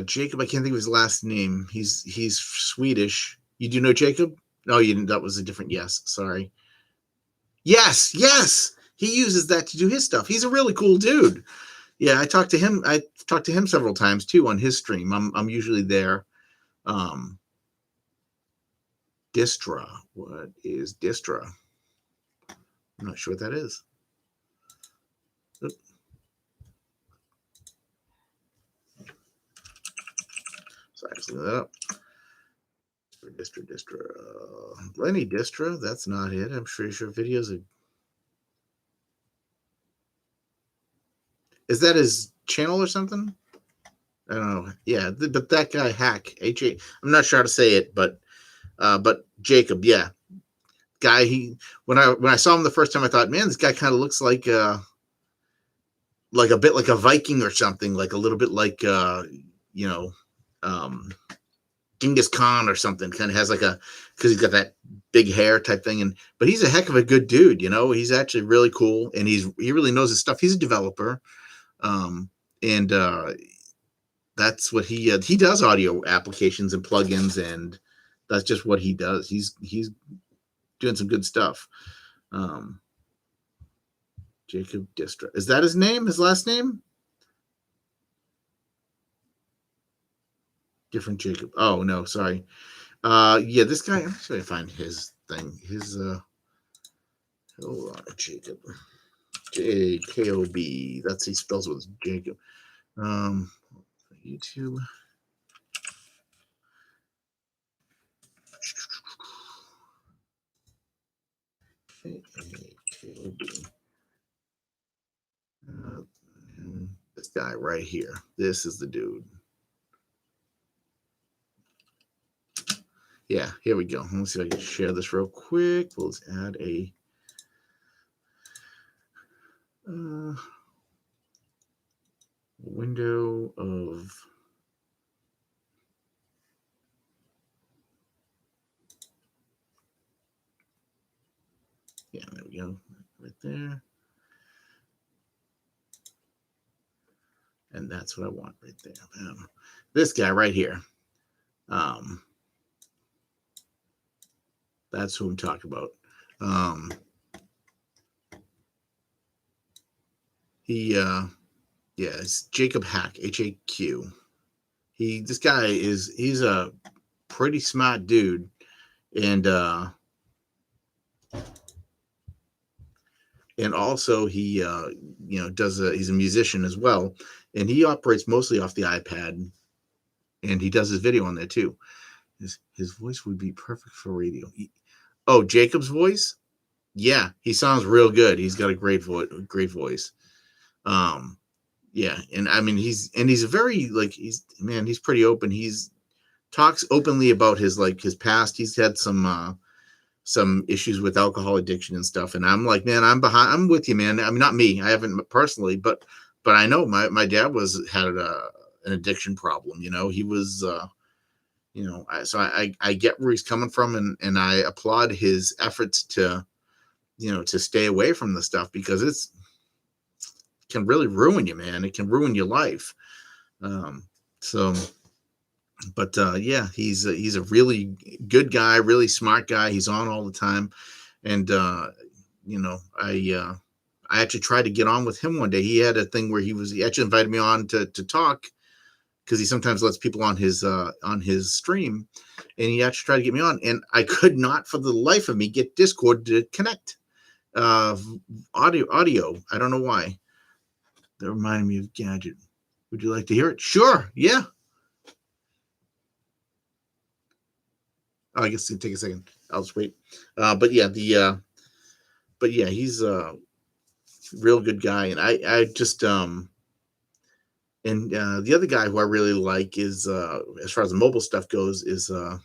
Jacob, I can't think of his last name. He's Swedish. You do know Jacob? No, you didn't. That was a different yes. Sorry. Yes, yes. He uses that to do his stuff. He's a really cool dude. Yeah, I talked to him. I talked to him several times too on his stream. I'm usually there. Um, Distra. What is Distra? I'm not sure what that is. Oop. So I just looked that up. Distra. Lenny Distra. That's not it. I'm sure videos of. Is that his channel or something? I don't know. Yeah, but that guy Hack H-A. I'm not sure how to say it, but Jacob. Yeah, guy. When I saw him the first time, I thought, man, this guy kind of looks like a bit like a Viking or something, like a little bit like you know, um, Genghis Khan or something. Kind of has like a because he's got that big hair type thing, but he's a heck of a good dude. He's actually really cool, and he really knows his stuff. He's a developer, and that's what he does audio applications and plugins, and that's just what he does. He's doing some good stuff. Jacob Distra. Is that his name? His last name? Different Jacob. Oh no, sorry. Yeah, this guy. I'm trying to find his thing. His hold on, Jacob. Jacob. That's he spells it with Jacob. YouTube. Jacob. This guy right here. This is the dude. Yeah, here we go. Let's see if I can share this real quick. Let's add a window of yeah, there we go. Right there. And that's what I want right there. This guy right here. That's who I'm talking about. It's Jacob Hack, Haq. This guy he's a pretty smart dude, and also he he's a musician as well, and he operates mostly off the iPad, and he does his video on there too. His voice would be perfect for radio. Jacob's voice? Yeah, he sounds real good. He's got a great voice. Yeah, and I mean he's a very he's pretty open. He's talks openly about his past. He's had some issues with alcohol addiction and stuff, and I'm like, man, I'm with you, man. I mean, not me, I haven't personally, but I know my dad had an addiction problem. He was so I get where he's coming from, and I applaud his efforts to stay away from the stuff, because it can really ruin you, man. It can ruin your life. Yeah, he's a really good guy, really smart guy. He's on all the time, and I actually tried to get on with him one day. He had a thing where he actually invited me on to talk, because he sometimes lets people on his stream, and he actually tried to get me on, and I could not for the life of me get Discord to connect audio. I don't know why. That reminded me of Gadget. Would you like to hear it? Sure. Yeah. I guess it'll take a second. I'll just wait. But yeah, he's a real good guy, and I just and the other guy who I really like is as far as the mobile stuff goes is I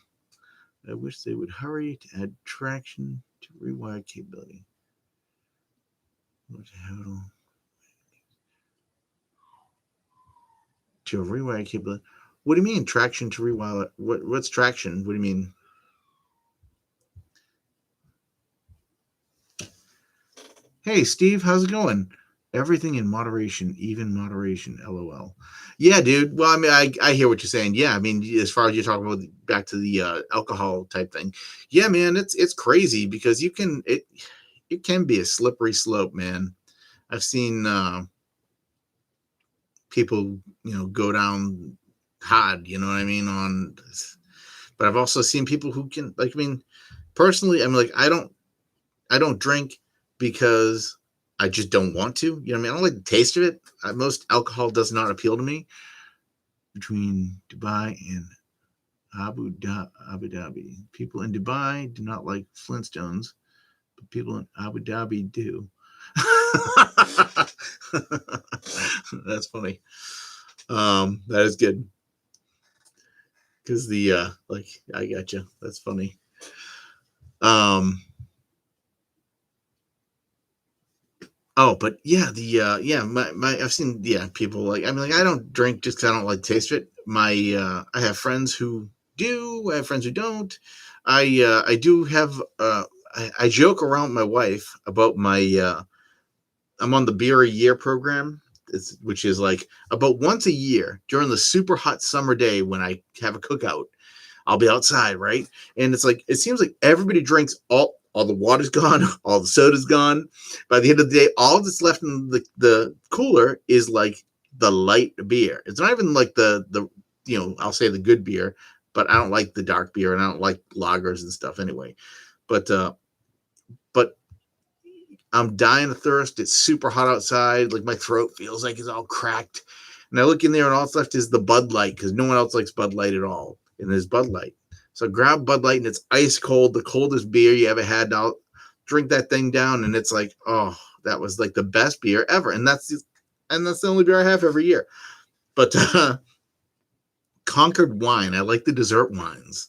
wish they would hurry to add traction to rewire capability. To rewire capability. What do you mean traction to rewire? What's traction? What do you mean? Hey, Steve, how's it going? Everything in moderation, even moderation. LOL. Yeah, dude. Well, I mean, I hear what you're saying. Yeah, I mean, as far as you're talking about back to the alcohol type thing. Yeah, man, it's crazy because it can be a slippery slope, man. I've seen people, go down hard. You know what I mean? But I've also seen people who can, like, I mean, personally, I'm like, I don't drink because I just don't want to. You know what I mean? I don't like the taste of it. Most alcohol does not appeal to me. Between Dubai and Abu Dhabi, people in Dubai do not like Flintstones, but people in Abu Dhabi do. That's funny. That is good because like I got you. That's funny. Um, Oh, but yeah, my I've seen people like, I mean, like, I don't drink just because I don't like the taste of it. I have friends who do. I have friends who don't. I do have I joke around with my wife about my I'm on the beer a year program, which is like about once a year during the super hot summer day when I have a cookout. I'll be outside, right? And it's like it seems like everybody drinks all the water's gone, all the soda's gone. By the end of the day, all that's left in the cooler is like the light beer. It's not even like the I'll say the good beer, but I don't like the dark beer and I don't like lagers and stuff anyway. But I'm dying of thirst. It's super hot outside. Like my throat feels like it's all cracked. And I look in there and all that's left is the Bud Light because no one else likes Bud Light at all. And there's Bud Light. So I grab Bud Light and it's ice cold, the coldest beer you ever had. I'll drink that thing down and it's like, oh, that was like the best beer ever. And that's the only beer I have every year. But Concord wine, I like the dessert wines.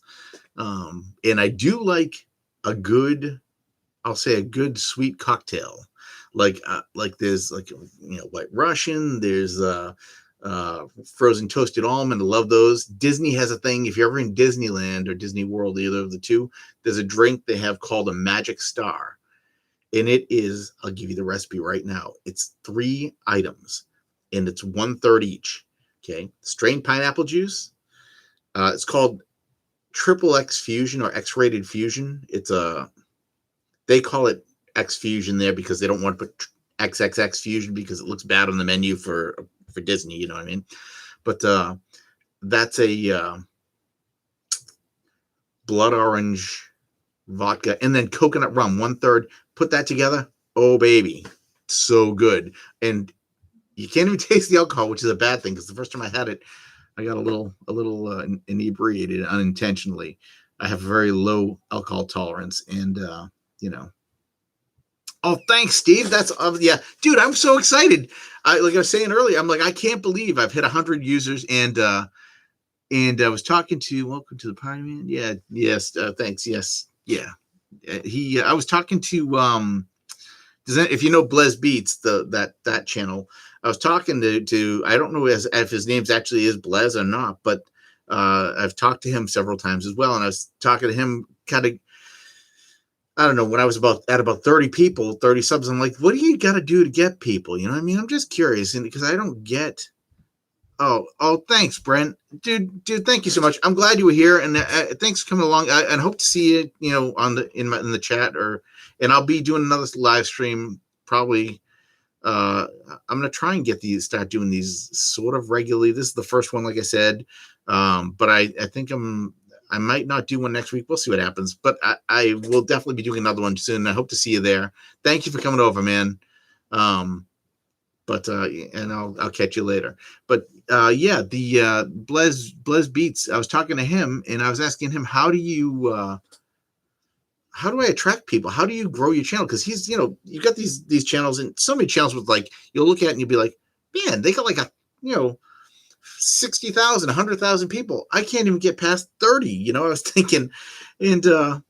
And I do like a good, I'll say a good sweet cocktail. Like there's like White Russian, there's frozen toasted almond. I love those. Disney has a thing. If you're ever in Disneyland or Disney World, either of the two, there's a drink they have called a Magic Star. And it is, I'll give you the recipe right now. It's 3 items and it's 1/3 each. Okay. Strained pineapple juice. It's called Triple X Fusion or X-rated Fusion. They call it X Fusion there because they don't want to put XXX Fusion because it looks bad on the menu for Disney, you know what I mean? But that's a blood orange vodka and then coconut rum, 1/3. Put that together. Oh, baby. So good. And you can't even taste the alcohol, which is a bad thing because the first time I had it, I got a little inebriated unintentionally. I have a very low alcohol tolerance and, you know, oh, thanks, Steve. That's yeah, dude. I'm so excited. Like I was saying earlier, I'm like, I can't believe I've hit 100 users, and I was talking to welcome to the party, man. Yeah, yes, thanks. Yes, yeah. I was talking to if you know Blez Beats, that channel. I was talking to I don't know if his name's actually is Blez or not, but I've talked to him several times as well, and I was talking to him kind of. I don't know, when I was about 30 people, 30 subs, I'm like, what do you got to do to get people? You know what I mean? I'm just curious, and because I don't get. Oh, thanks, Brent, dude, thank you so much. I'm glad you were here, and thanks for coming along. And hope to see you, on in the chat, and I'll be doing another live stream probably. I'm gonna try and start doing these sort of regularly. This is the first one, like I said, but I think I might not do one next week. We'll see what happens, but I will definitely be doing another one soon. I hope to see you there. Thank you for coming over, man. But and I'll catch you later. But yeah, the Blez Beats. I was talking to him and I was asking him, how do I attract people? How do you grow your channel? Because he's, you got these channels and so many channels with like, you'll look at it and you'll be like, man, they got like 60,000, 100,000 people. I can't even get past 30. I was thinking, and I'll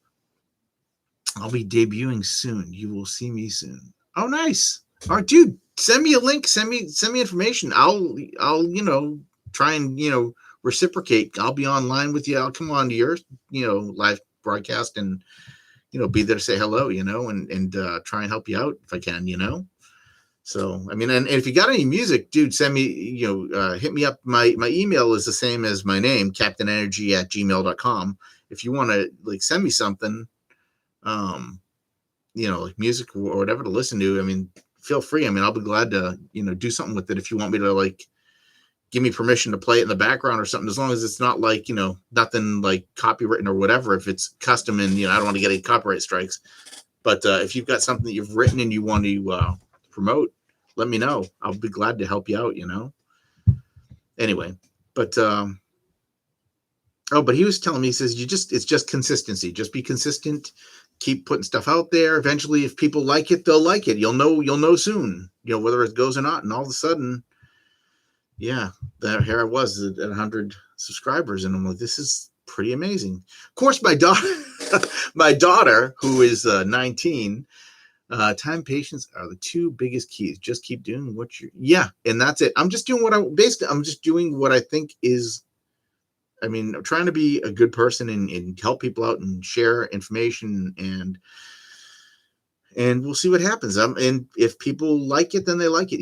be debuting soon. You will see me soon. Oh, nice. All right, dude, send me a link. Send me information. I'll try and, reciprocate. I'll be online with you. I'll come on to your, live broadcast and, be there to say hello, and try and help you out if I can, So, I mean, and if you got any music, dude, send me, hit me up. My email is the same as my name, captainenergy@gmail.com. If you want to like send me something, like music or whatever to listen to, I mean, feel free. I mean, I'll be glad to, do something with it if you want me to like give me permission to play it in the background or something, as long as it's not like, nothing like copywritten or whatever. If it's custom and, I don't want to get any copyright strikes. But if you've got something that you've written and you want to promote, let me know. I'll be glad to help you out, Anyway, but but he was telling me, he says, it's just consistency. Just be consistent. Keep putting stuff out there. Eventually, if people like it, they'll like it. You'll know soon, whether it goes or not. And all of a sudden, yeah, here I was at 100 subscribers, and I'm like, this is pretty amazing. Of course, my daughter, who is 19, time, patience are the two biggest keys. Just keep doing and that's it. I'm just doing I'm just doing what I think is, I'm trying to be a good person and help people out and share information, and we'll see what happens. And if people like it, then they like it.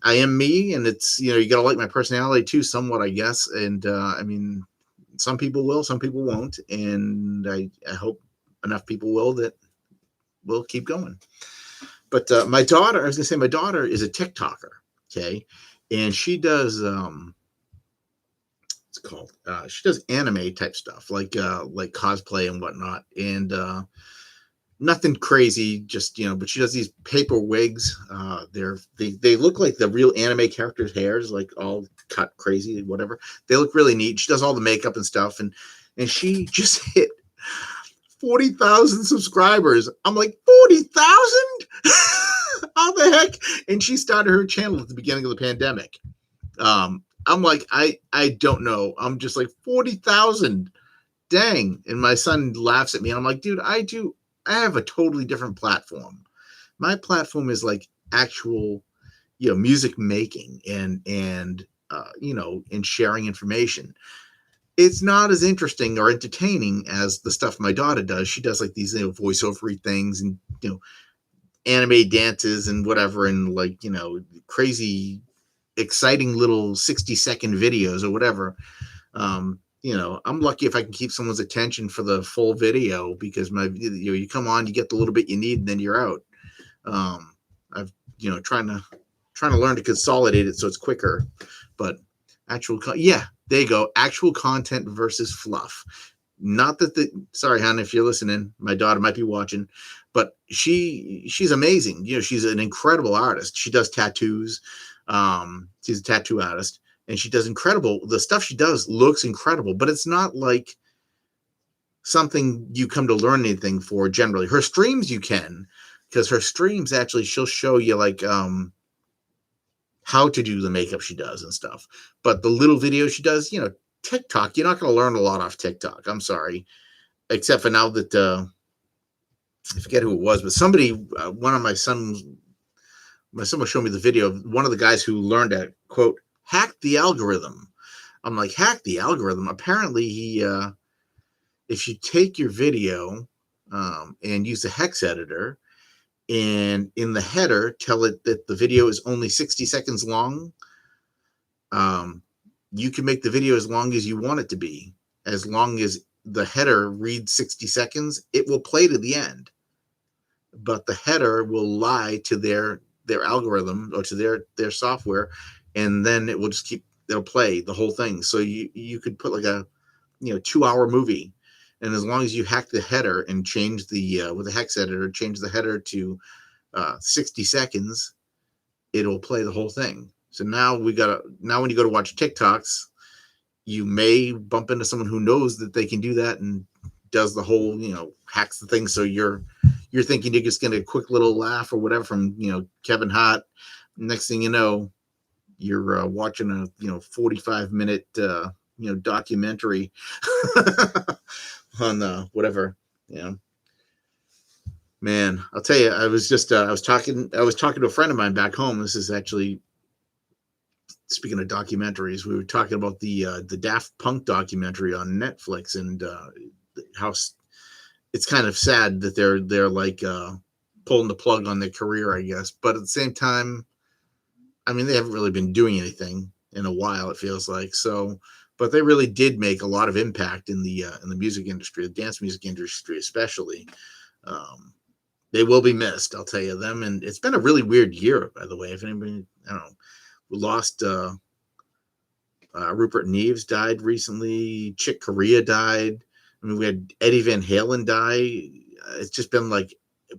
I am me, and it's, you got to like my personality too, somewhat, I guess. And some people will, some people won't. And I hope enough people will that will keep going. But my daughter is a TikToker. Okay. And she does, it's called, she does anime type stuff, like cosplay and whatnot. And, nothing crazy, just, but she does these paper wigs. They look like the real anime characters' hairs, like all cut crazy, whatever. They look really neat. She does all the makeup and stuff, and she just hit 40,000 subscribers. I'm like, 40,000? How the heck? And she started her channel at the beginning of the pandemic. I'm like, I don't know. I'm just like, 40,000. Dang. And my son laughs at me. And I'm like, dude, I have a totally different platform. My platform is like actual, music making and sharing information. It's not as interesting or entertaining as the stuff my daughter does. She does like these, voiceover things and, anime dances and whatever. And like, crazy, exciting little 60-second videos or whatever. I'm lucky if I can keep someone's attention for the full video, because you come on, you get the little bit you need, and then you're out. I've, trying to learn to consolidate it so it's quicker, but there you go. Actual content versus fluff. Not that sorry, hon, if you're listening, my daughter might be watching, but she's amazing. She's an incredible artist. She does tattoos. She's a tattoo artist. And she does the stuff she does looks incredible, but it's not like something you come to learn anything for generally. Her streams you can, because her streams actually, she'll show you like how to do the makeup she does and stuff. But the little videos she does, TikTok, you're not going to learn a lot off TikTok. I'm sorry. Except for now that, I forget who it was, but somebody, one of my son will show me the video of one of the guys who learned to, quote, hack the algorithm. I'm like, hack the algorithm? Apparently he, if you take your video and use the hex editor, and in the header tell it that the video is only 60 seconds long, you can make the video as long as you want it to be. As long as the header reads 60 seconds, it will play to the end. But the header will lie to their algorithm or to their software, and then it will just it'll play the whole thing. So you could put like a 2-hour movie, and as long as you hack the header and change with the hex editor, change the header to 60 seconds, it'll play the whole thing. So now when you go to watch TikToks, you may bump into someone who knows that they can do that and does the whole, hacks the thing. So you're thinking you're just getting a quick little laugh or whatever from, Kevin Hart. Next thing you know, you're watching a 45-minute documentary on whatever. Man, I'll tell you, I was talking to a friend of mine back home. This is actually, speaking of documentaries, we were talking about the Daft Punk documentary on Netflix, and how it's kind of sad that they're like pulling the plug on their career, I guess. But at the same time, I mean, they haven't really been doing anything in a while, it feels like. So, but they really did make a lot of impact in the music industry, the dance music industry, especially. Um, they will be missed, I'll tell you them. And it's been a really weird year, by the way. If anybody, I don't know, we lost Rupert Neves died recently. Chick Corea died. I mean, we had Eddie Van Halen die. It's just been like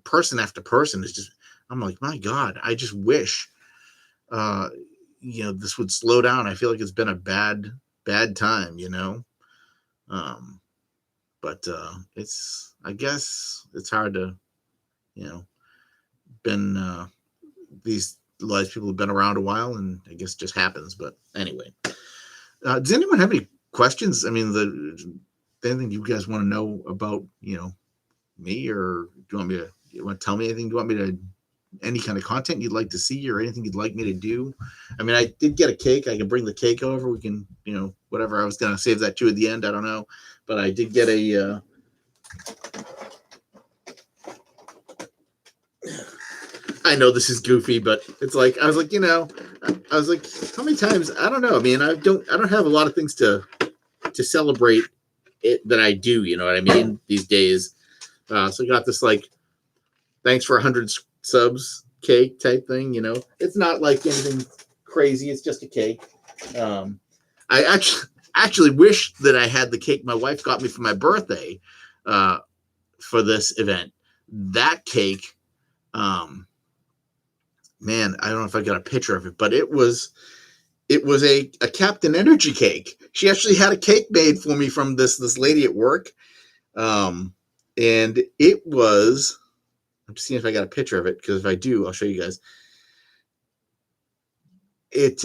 person after person. It's just, I'm like, my God, I just wish, uh, this would slow down. I feel like it's been a bad time, Um, but I guess it's hard to, you know, been, these, a lot of people have been around a while and I guess it just happens. But anyway, does anyone have any questions? I mean, anything you guys want to know about, me, or do you want to tell me anything? Do you want me to, any kind of content you'd like to see or anything you'd like me to do? I mean, I did get a cake. I can bring the cake over. We can, whatever. I was going to save that to at the end. I don't know. But I did get I know this is goofy, but it's like, I was like, I was like, how many times? I don't know. I mean, I don't have a lot of things to celebrate it that I do, you know what I mean, these days. So I got this like thanks for 100 subs cake type thing. It's not like anything crazy. It's just a cake. I actually wish that I had the cake my wife got me for my birthday for this event. That cake, man, I don't know if I got a picture of it, but it was a Captain Energy cake. She actually had a cake made for me from this lady at work. And it was, I'm just seeing if I got a picture of it, because if I do, I'll show you guys. It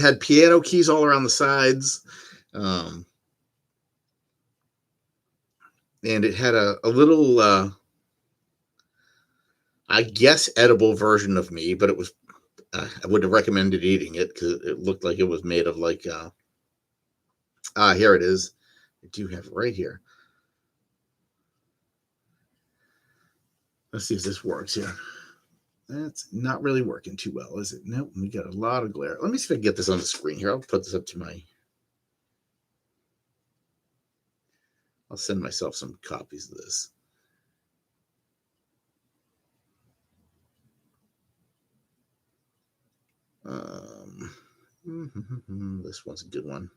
had piano keys all around the sides. And it had a little, I guess, edible version of me, but it was, I wouldn't have recommended eating it because it looked like it was made of like, here it is. I do have it right here. Let's see if this works here. That's not really working too well, is it? Nope, we got a lot of glare. Let me see if I can get this on the screen here. I'll put this up to I'll send myself some copies of this. This one's a good one.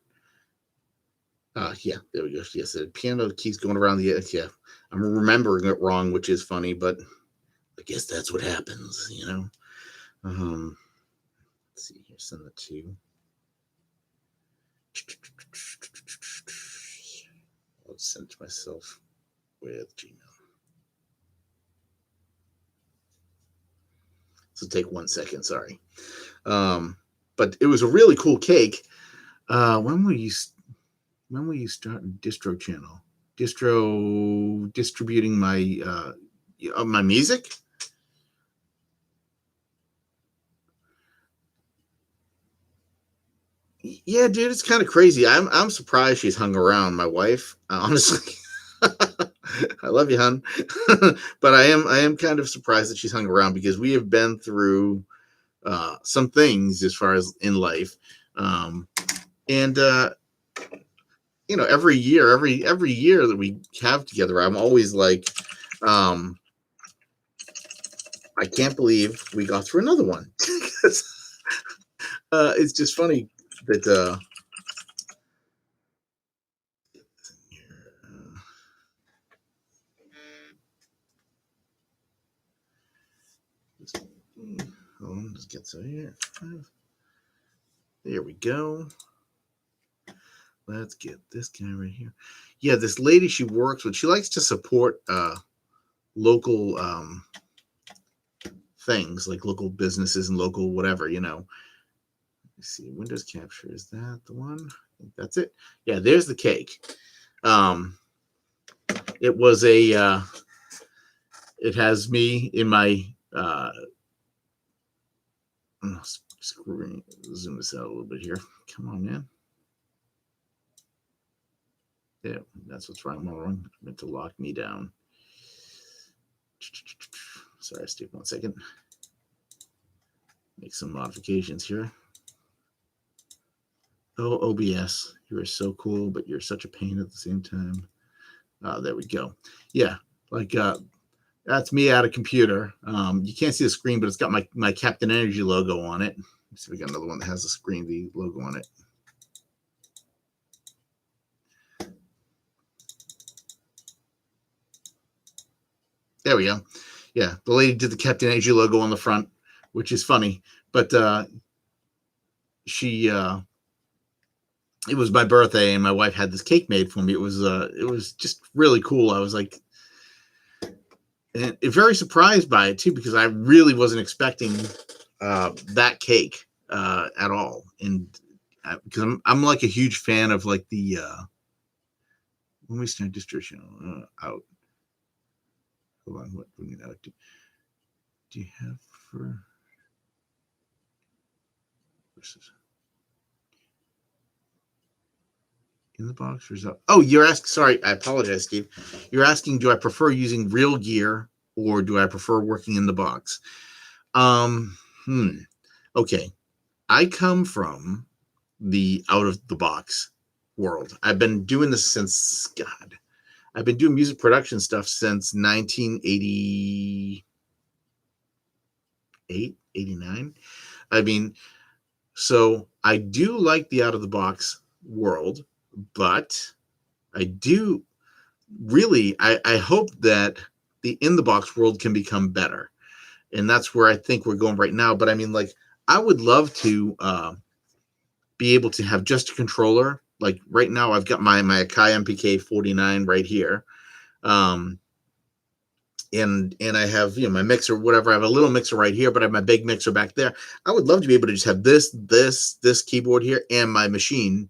Yeah, there we go. Yes, the piano keys going around the edge. Yeah, I'm remembering it wrong, which is funny, but I guess that's what happens, Let's see here. Send the two. I'll send it to myself with Gmail. So take 1 second. Sorry. But it was a really cool cake. When will you start distro channel? Distributing my music? Yeah, dude, it's kind of crazy. I'm surprised she's hung around, my wife. Honestly, I love you, hon, but I am kind of surprised that she's hung around because we have been through some things as far as in life, and every year, every year that we have together, I'm always like, I can't believe we got through another one. It's just funny that let's get so here. There we go. Let's get this guy right here. Yeah, this lady she works with, she likes to support local things, like local businesses and local whatever, Let's see, Windows capture, is that the one? I think that's it. Yeah, there's the cake. It was it has me in my screen. Zoom this out a little bit here. Come on, man. Yeah, that's what's wrong. I meant to lock me down. Sorry, Steve, 1 second. Make some modifications here. Oh, OBS, you are so cool, but you're such a pain at the same time. There we go. Yeah, like that's me at a computer. You can't see the screen, but it's got my Captain Energy logo on it. Let's see, we got another one that has the screen, the logo on it. There we go. Yeah, the lady did the Captain Energy logo on the front, which is funny. But she, it was my birthday, and my wife had this cake made for me. It was just really cool. I was like, and very surprised by it too, because I really wasn't expecting that cake at all. And because I'm like a huge fan of like the when we start distribution out. Hold on, what bring it out? Do you have for versus in the box or is that? Oh, you're asking. Sorry, I apologize, Steve. You're asking, do I prefer using real gear or do I prefer working in the box? Okay. I come from the out of the box world. I've been doing this since God. I've been doing music production stuff since 1988, 89. I mean, so I do like the out of the box world, but I do really, I hope that the in the box world can become better. And that's where I think we're going right now. But I mean, like, I would love to be able to have just a controller. Like right now, I've got my Akai MPK 49 right here. And I have, you know, my mixer, whatever. I have a little mixer right here, but I have my big mixer back there. I would love to be able to just have this keyboard here and my machine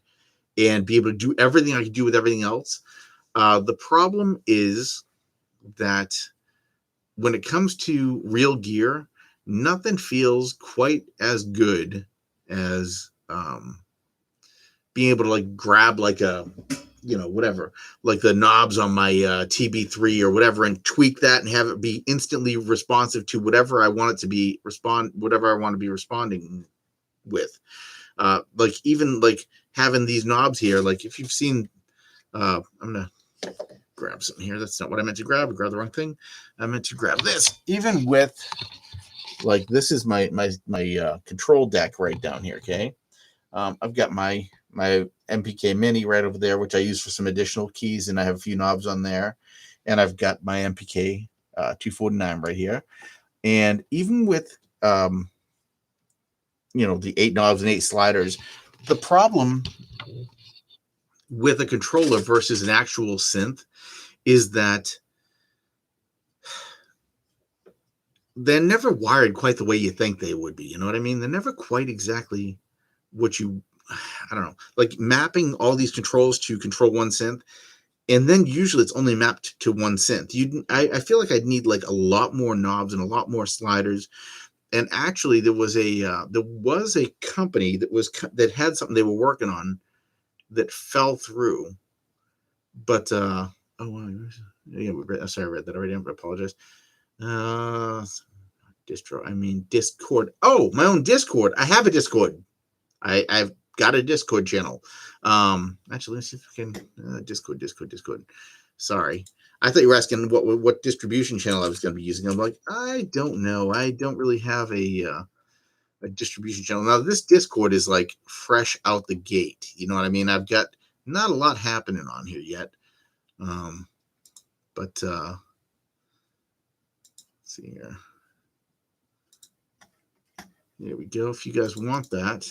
and be able to do everything I can do with everything else. The problem is that when it comes to real gear, nothing feels quite as good as being able to like grab like a, you know, whatever, like the knobs on my TB3 or whatever, and tweak that and have it be instantly responsive to whatever I want it to be whatever I want to be responding with. Like even like having these knobs here, like if you've seen, I'm gonna grab something here. That's not what I meant to grab. I grabbed the wrong thing. I meant to grab this. Even with like this is my control deck right down here. Okay, I've got my MPK Mini right over there, which I use for some additional keys, and I have a few knobs on there. And I've got my MPK 249 right here. And even with you know, the 8 knobs and 8 sliders, the problem with a controller versus an actual synth is that they're never wired quite the way you think they would be. You know what I mean? They're never quite exactly what you, I don't know, like mapping all these controls to control one synth. And then usually it's only mapped to one synth. I feel like I'd need like a lot more knobs and a lot more sliders. And actually there was a company that had something they were working on that fell through. But yeah, sorry, I read that already. I apologize. Discord. Oh, my own Discord. I have a Discord. I've got a Discord channel. Actually, let's see if we can Discord. Sorry, I thought you were asking what distribution channel I was going to be using. I'm like, I don't know. I don't really have a distribution channel. Now, this Discord is like fresh out the gate. You know what I mean? I've got not a lot happening on here yet. But let's see here. There we go. If you guys want that,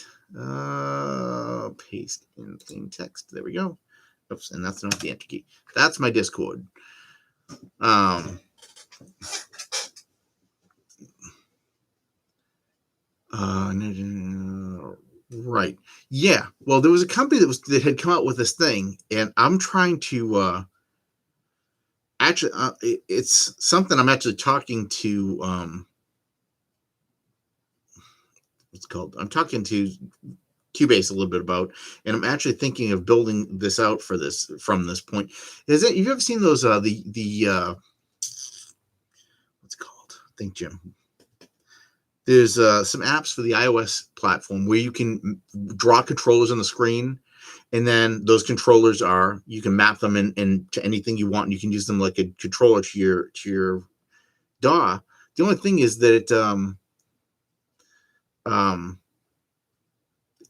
paste in plain text. There we go. Oops, and that's not the enter key. That's my Discord. Right. Yeah. Well, there was a company that had come out with this thing, and I'm trying to actually it's something I'm actually talking to what's called. I'm talking to Cubase a little bit about, and I'm actually thinking of building this out from this point. You've ever seen those the what's it called? Think, Jim. There's some apps for the iOS platform where you can draw controllers on the screen, and then those controllers are you can map them in to anything you want. And you can use them like a controller to your DAW. The only thing is that um,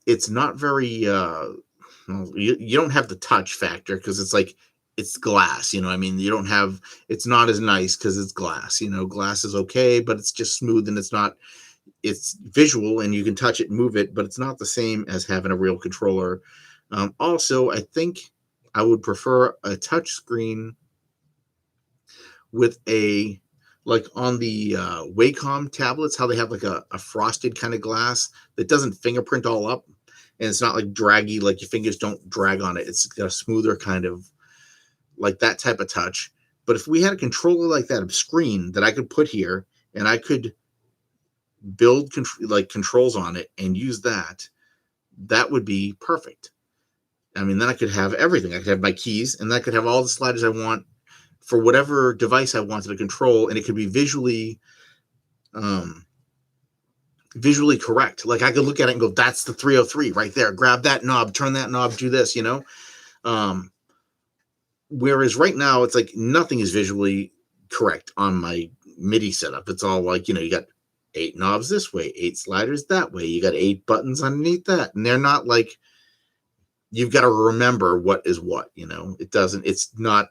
it's not very well, you don't have the touch factor because it's like it's glass, you know. I mean, you don't have it's not as nice because it's glass, you know. Glass is okay, but it's just smooth and it's visual and you can touch it and move it, but it's not the same as having a real controller. Also, I think I would prefer a touch screen with a like on the Wacom tablets, how they have like a frosted kind of glass that doesn't fingerprint all up, and it's not like draggy, like your fingers don't drag on it. It's got a smoother kind of like that type of touch. But if we had a controller like that, a screen that I could put here, and I could build like controls on it and use that, that would be perfect. I mean, then I could have everything. I could have my keys, and I could have all the sliders I want for whatever device I wanted to control, and it could be um, visually correct. Like I could look at it and go, "That's the 303 right there. Grab that knob, turn that knob, do this." You know. Um, Whereas right now, it's like nothing is visually correct on my MIDI setup. It's all like you got 8 knobs this way, 8 sliders that way. You got 8 buttons underneath that, and they're not like you've got to remember what is what. It doesn't. It's not.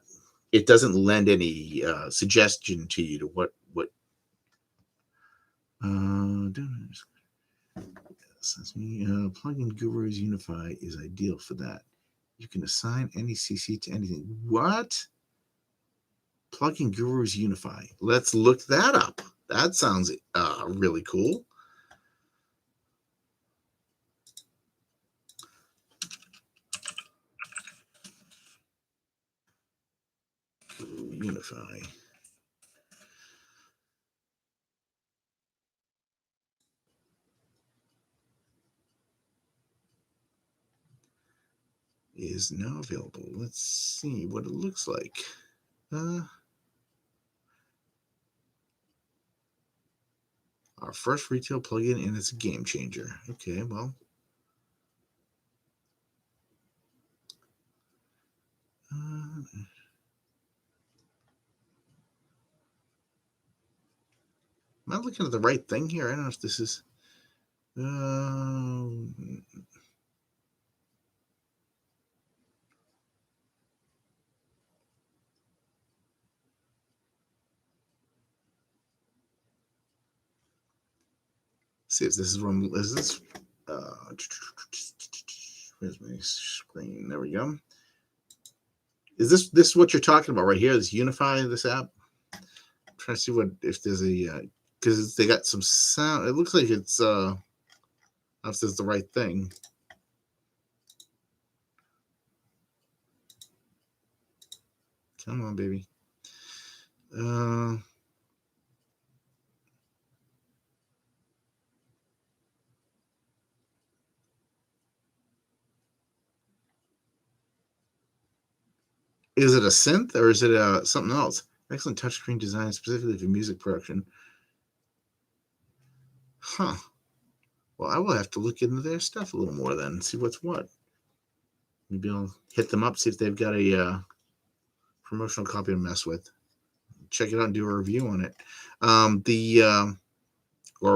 It doesn't lend any suggestion to you to what. Plugin Gurus Unify is ideal for that. You can assign any CC to anything. What? Plugin Gurus Unify. Let's look that up. That sounds really cool. Unify. Is now available. Let's see what it looks like. Our first retail plugin, and it's a game changer. Okay, well. Am I looking at the right thing here? I don't know if this is. See if this is one. Is this? Where's my screen? There we go. Is this what you're talking about right here? This Unify, this app? I'm trying to see if there's a because they got some sound. It looks like it's if this is the right thing. Come on, baby. Is it a synth or is it something else? Excellent touchscreen design specifically for music production. Huh. Well, I will have to look into their stuff a little more then and see what's what. Maybe I'll hit them up, see if they've got a promotional copy to mess with. Check it out and do a review on it. Or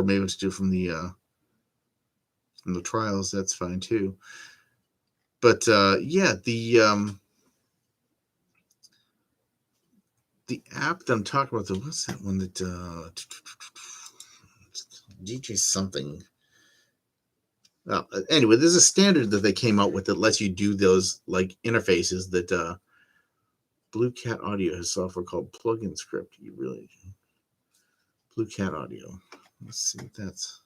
maybe it's do from the trials. That's fine too. But yeah, the app that I'm talking about, what's that one that DJ something? Anyway, there's a standard that they came out with that lets you do those like interfaces that Blue Cat Audio has software called Plugin Script. You really Blue Cat Audio. Let's see if that's.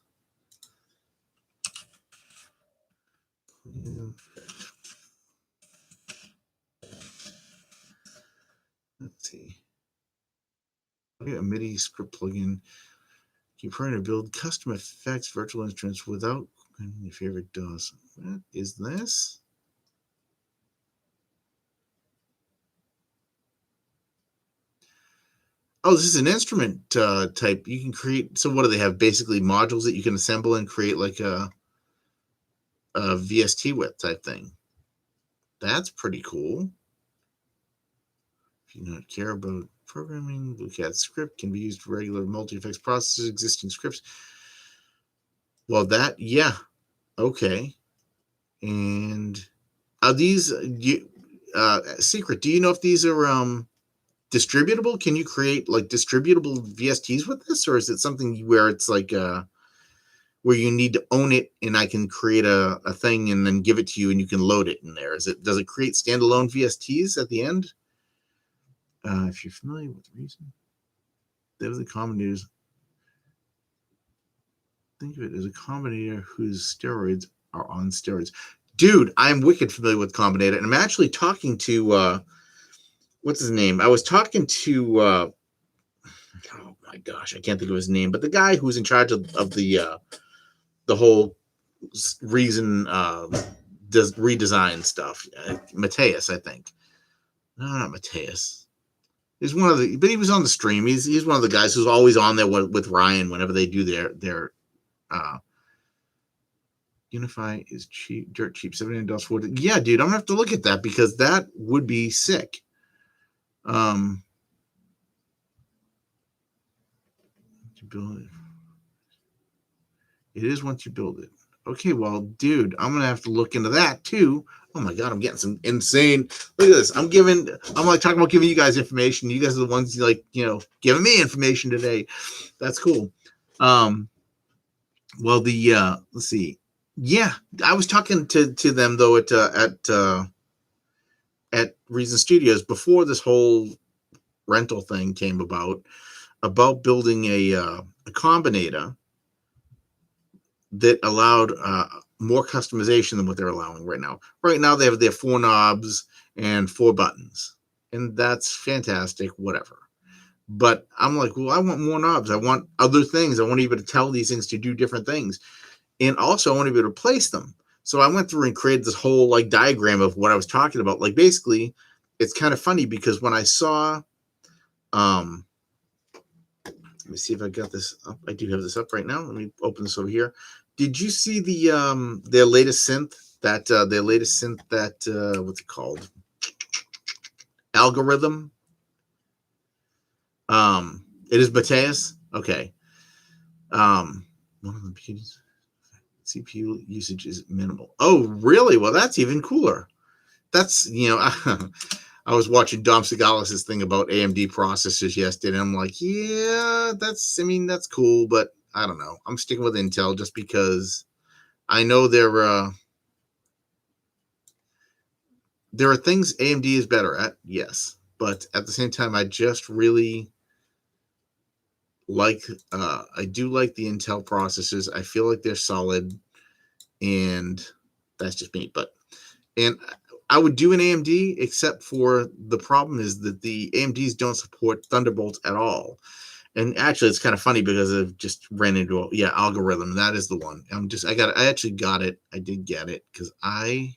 Let's see. A MIDI script plugin. You're trying to build custom effects, virtual instruments without your favorite DAWs. What is this? Oh, this is an instrument type. You can create. So what do they have? Basically modules that you can assemble and create like a VST with type thing. That's pretty cool. If you don't care about programming, BlueCat script can be used for regular multi-effects processes, existing scripts. Well, that, yeah, okay. And are these secret? Do you know if these are distributable? Can you create like distributable VSTs with this, or is it something where it's like where you need to own it, and I can create a thing and then give it to you, and you can load it in there? Does it create standalone VSTs at the end? If you're familiar with the reason, there's the combinators. Think of it as a combinator whose steroids are on steroids. Dude, I'm wicked familiar with Combinator, and I'm actually talking to what's his name? I was talking to oh my gosh, I can't think of his name, but the guy who's in charge of the whole reason does redesign stuff. Mateus, I think. No, not Mateus. He's one of the, but he was on the stream. He's one of the guys who's always on there with Ryan whenever they do their Unify is cheap, dirt cheap, $79 for it. Yeah, dude, I'm gonna have to look at that because that would be sick. To build it. It is once you build it. Okay, well, dude, I'm gonna have to look into that too. Oh my god, I'm getting some insane. Look at this. I'm like talking about giving you guys information. You guys are the ones like, giving me information today. That's cool. Well, let's see. Yeah, I was talking to them though at Reason Studios before this whole rental thing came about building a combinator that allowed more customization than what they're allowing right now. Right now, they have their 4 knobs and 4 buttons, and that's fantastic, whatever. But I'm like, well, I want more knobs. I want other things. I want to be able to tell these things to do different things. And also, I want to be able to place them. So I went through and created this whole like diagram of what I was talking about. Like basically, it's kind of funny because when I saw, let me see if I got this up. I do have this up right now. Let me open this over here. Did you see their latest synth? What's it called? Algorithm. It is Mateus. Okay. One of the beauties. CPU usage is minimal. Oh, really? Well, that's even cooler. That's, I was watching Dom Segalis's thing about AMD processors yesterday, and I'm like, yeah, that's cool, but I don't know. I'm sticking with Intel just because I know there are things AMD is better at, yes, but at the same time, I just really I do like the Intel processors. I feel like they're solid, and that's just me. And I would do an AMD, except for the problem is that the AMDs don't support Thunderbolts at all. And actually, it's kind of funny because I've just ran into Algorithm. That is the one. I actually got it. I did get it because I'm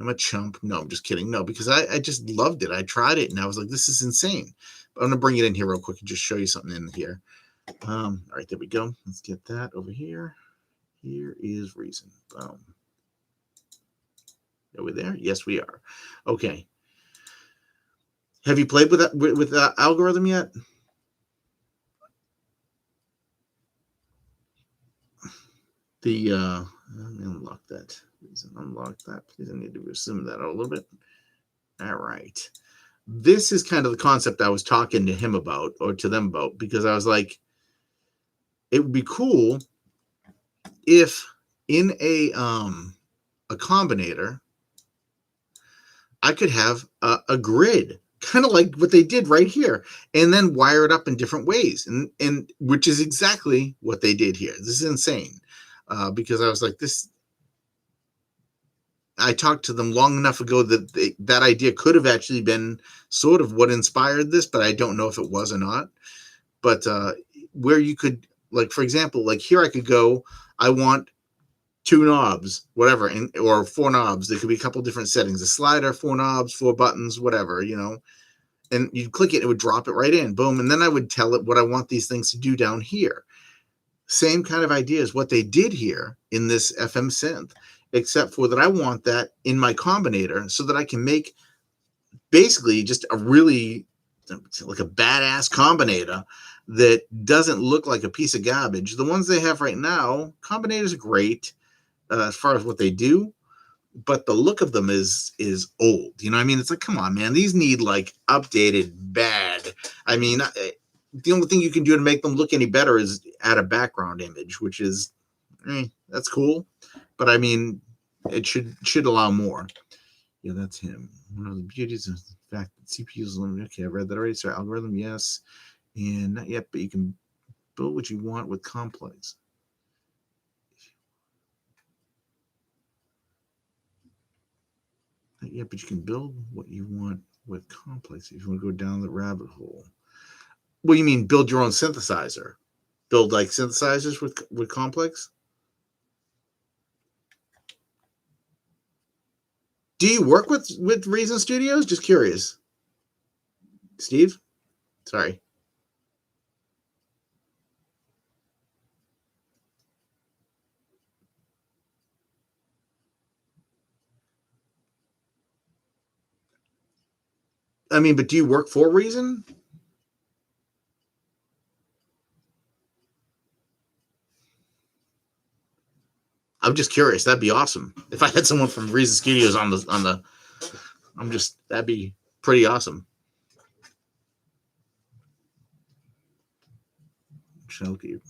a chump. No, I'm just kidding. No, because I just loved it. I tried it and I was like, this is insane. But I'm gonna bring it in here real quick and just show you something in here. All right, there we go. Let's get that over here. Here is Reason. Boom. Are we there? Yes, we are. Okay. Have you played with that Algorithm yet? Let me unlock that. Unlock that. Please, I need to assume that a little bit. All right. This is kind of the concept I was talking to him about, or to them about, because I was like, it would be cool if in a combinator, I could have a grid, kind of like what they did right here, and then wire it up in different ways, and which is exactly what they did here. This is insane, because I was like, this. I talked to them long enough ago that that idea could have actually been sort of what inspired this, but I don't know if it was or not. But where you could, like, for example, like here I could go, I want 2 knobs, whatever, or 4 knobs. There could be a couple different settings: a slider, 4 knobs, 4 buttons, whatever, and you'd click it, it would drop it right in, boom. And then I would tell it what I want these things to do down here. Same kind of idea as what they did here in this FM synth, except for that I want that in my combinator so that I can make basically just a really like a badass combinator that doesn't look like a piece of garbage. The ones they have right now, combinators are great as far as what they do, but the look of them is old. You know what I mean? It's like, come on, man, these need like updated bad. I mean, the only thing you can do to make them look any better is add a background image, which is that's cool, but I mean, it should allow more. Yeah, that's him. One of the beauties of the fact that CPU is limited. Okay, I read that already. Sorry, algorithm, yes, and not yet, but you can build what you want with complex. Not yet, but you can build what you want with complex if you want to go down the rabbit hole. What do you mean, build your own synthesizer? Build like synthesizers with complex? Do you work with Reason Studios? Just curious. Steve? Sorry. I mean, but do you work for Reason? I'm just curious. That'd be awesome. If I had someone from Reason Studios on the that'd be pretty awesome. Should I look at you?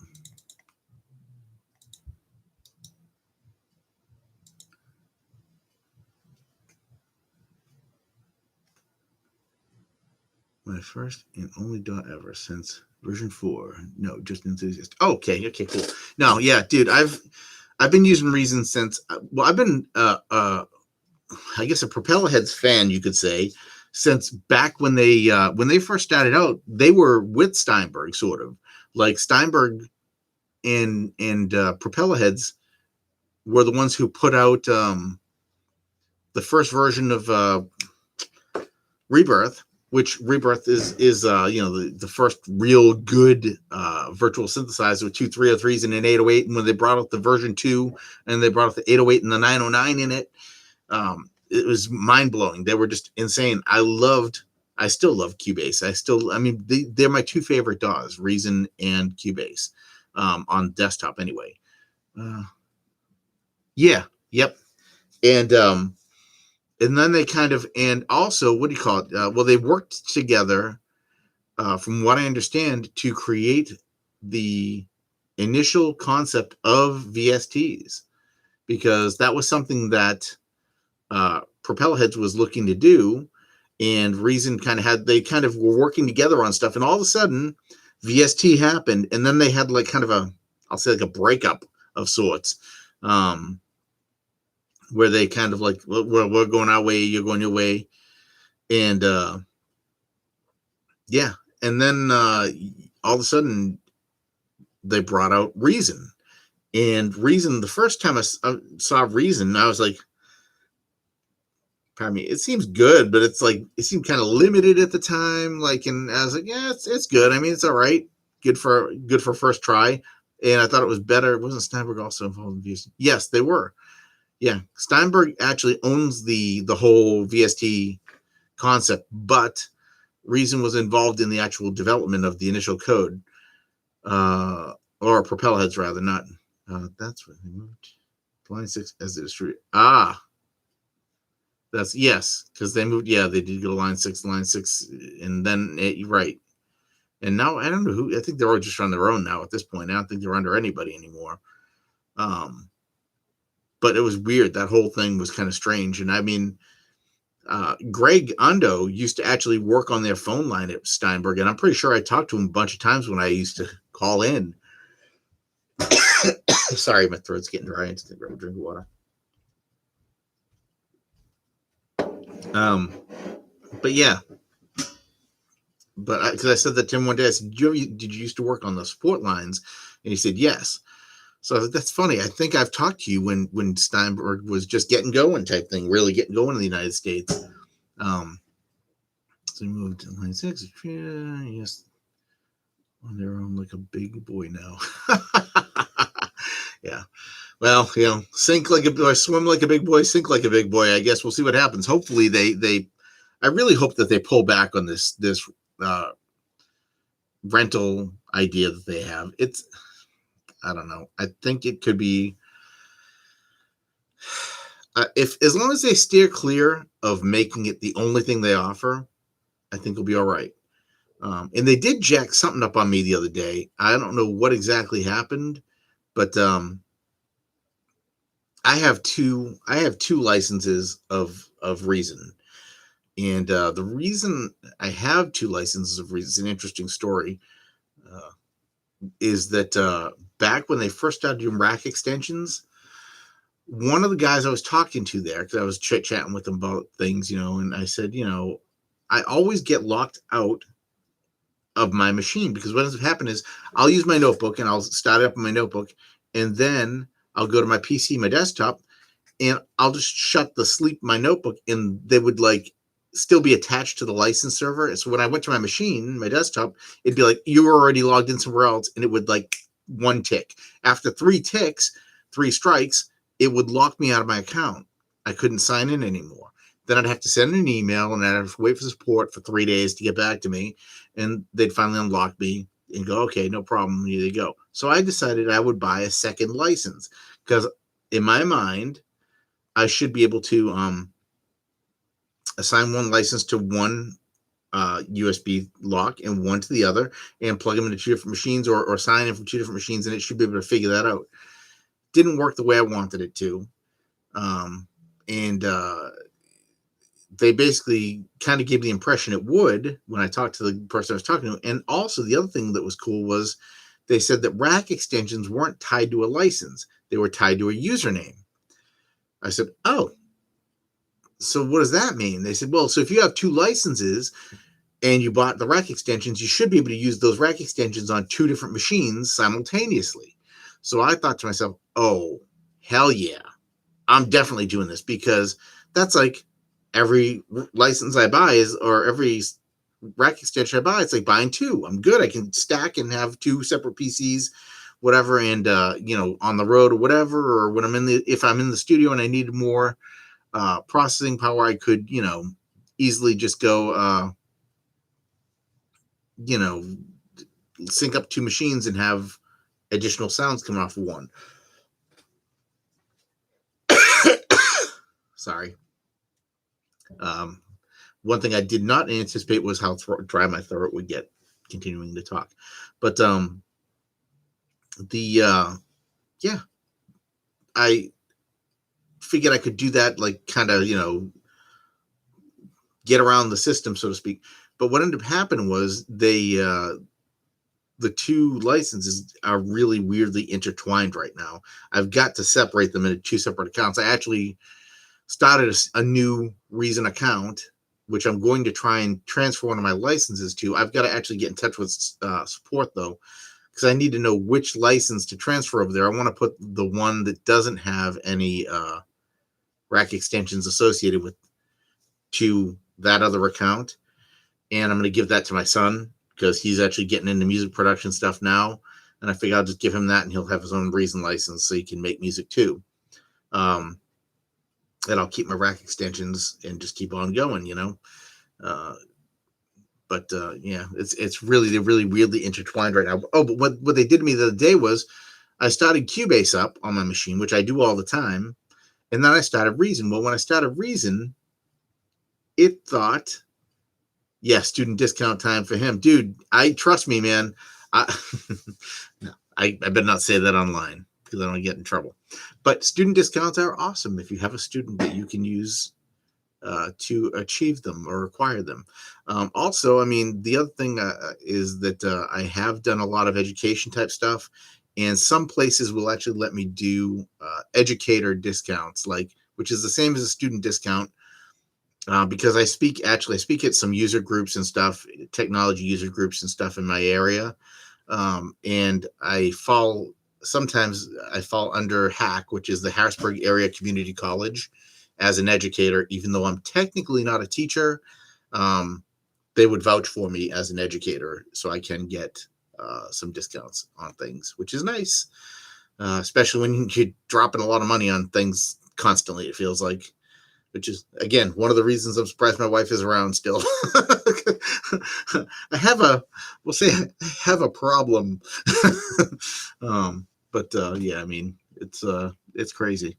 My first and only dot ever since version 4. No, just enthusiast. Oh, okay, cool. No, yeah, dude, I've been using Reason since I've been I guess a Propellerheads fan, you could say, since back when they first started out. They were with Steinberg, sort of like Steinberg and Propellerheads were the ones who put out the first version of Rebirth, which Rebirth is the first real good virtual synthesizer with two 303s and an 808. And when they brought out the version 2 and they brought out the 808 and the 909 in it, it was mind blowing. They were just insane. I still love Cubase. They're my two favorite DAWs, Reason and Cubase, on desktop anyway. Yeah, yep. And then they kind of, and also, what do you call it? Well, they worked together, from what I understand, to create the initial concept of VSTs, because that was something that Propellerheads was looking to do, and Reason they kind of were working together on stuff, and all of a sudden VST happened, and then they had like kind of I'll say like a breakup of sorts, where they kind of like, we're going our way, you're going your way, and yeah, and then all of a sudden they brought out Reason, and Reason, the first time I saw Reason, I was like, pardon me, it seems good, but it's like, it seemed kind of limited at the time. Like, and I was like, yeah, it's good. I mean, it's all right. Good for first try. And I thought it was better. Wasn't Steinberg also involved in VST? Yes, they were. Yeah, Steinberg actually owns the whole VST concept, but Reason was involved in the actual development of the initial code, or Propellerheads rather. Not that's where they moved line 6 as the distributor. That's yes, because they moved. Yeah, they did go to line 6, and then right. And now I don't know who. I think they're all just on their own now at this point. I don't think they're under anybody anymore. But it was weird. That whole thing was kind of strange. And I mean, Greg Undo used to actually work on their phone line at Steinberg, and I'm pretty sure I talked to him a bunch of times when I used to call in. Sorry, my throat's getting dry. I just need to grab a drink of water. But yeah, but because I said that to him one day, I said, did you used to work on the support lines? And he said yes. So I said, that's funny. I think I've talked to you when Steinberg was just getting going type thing, really getting going in the United States. So we moved to line 6. Yes, on their own like a big boy now. Yeah. Well, sink like a boy, swim like a big boy, sink like a big boy. I guess we'll see what happens. Hopefully, I really hope that they pull back on this uh, rental idea that they have. I don't know. I think it could be if as long as they steer clear of making it the only thing they offer, I think it'll be all right. And they did jack something up on me the other day. I don't know what exactly happened, but I have two licenses of Reason, and the reason I have two licenses of Reason is an interesting story. Uh, is that back when they first started doing rack extensions, one of the guys I was talking to there, because I was chit chatting with them about things, and I said, I always get locked out of my machine because what ends up happening is I'll use my notebook and I'll start it up on my notebook, and then I'll go to my PC, my desktop, and I'll just shut the sleep my notebook, and they would like still be attached to the license server. So when I went to my machine, my desktop, it'd be like you were already logged in somewhere else, and it would like one tick. After three strikes, it would lock me out of my account. I couldn't sign in anymore. Then I'd have to send an email, and I'd have to wait for support for 3 days to get back to me, and they'd finally unlock me and go, okay, no problem, here you go. So I decided I would buy a second license because in my mind, I should be able to assign one license to one USB lock and one to the other, and plug them into two different machines, or sign in from two different machines, and it should be able to figure that out. Didn't work the way I wanted it to. And they basically kind of gave the impression it would when I talked to the person I was talking to. And also the other thing that was cool was they said that rack extensions weren't tied to a license. They were tied to a username. I said, oh, so what does that mean? They said, well, so if you have two licenses and you bought the rack extensions, you should be able to use those rack extensions on two different machines simultaneously. So I thought to myself, oh, hell yeah, I'm definitely doing this, because that's like every license I buy or every rack extension I buy, it's like buying two. I'm good. I can stack and have two separate PCs, whatever, and on the road or whatever, or when if I'm in the studio and I need more processing power, I could easily just go sync up two machines and have additional sounds coming off of one. Sorry. One thing I did not anticipate was how dry my throat would get continuing to talk. But I figured I could do that, like kind of, get around the system, so to speak. But what ended up happening was the two licenses are really weirdly intertwined right now. I've got to separate them into two separate accounts. I actually started a new Reason account, which I'm going to try and transfer one of my licenses to. I've got to actually get in touch with support, though, because I need to know which license to transfer over there. I want to put the one that doesn't have any rack extensions associated with to that other account. And I'm going to give that to my son because he's actually getting into music production stuff now. And I figure I'll just give him that and he'll have his own Reason license so he can make music too. And I'll keep my rack extensions and just keep on going, But it's really, they're really weirdly intertwined right now. Oh, but what they did to me the other day was I started Cubase up on my machine, which I do all the time. And then I started Reason. Well, when I started Reason, it thought, yeah, student discount time for him. Dude, trust me, man. No, I better not say that online because I don't get in trouble. But student discounts are awesome if you have a student that you can use to achieve them or acquire them. Also, I mean, the other thing is that I have done a lot of education type stuff, and some places will actually let me do educator discounts, which is the same as a student discount. Because I speak at some user groups and stuff, technology user groups and stuff in my area. And sometimes I fall under HAC, which is the Harrisburg Area Community College, as an educator, even though I'm technically not a teacher. they would vouch for me as an educator, so I can get some discounts on things, which is nice, especially when you're dropping a lot of money on things constantly. It feels like, which is again one of the reasons I'm surprised my wife is around still. I have a, we'll say, I have a problem, but yeah, I mean it's crazy.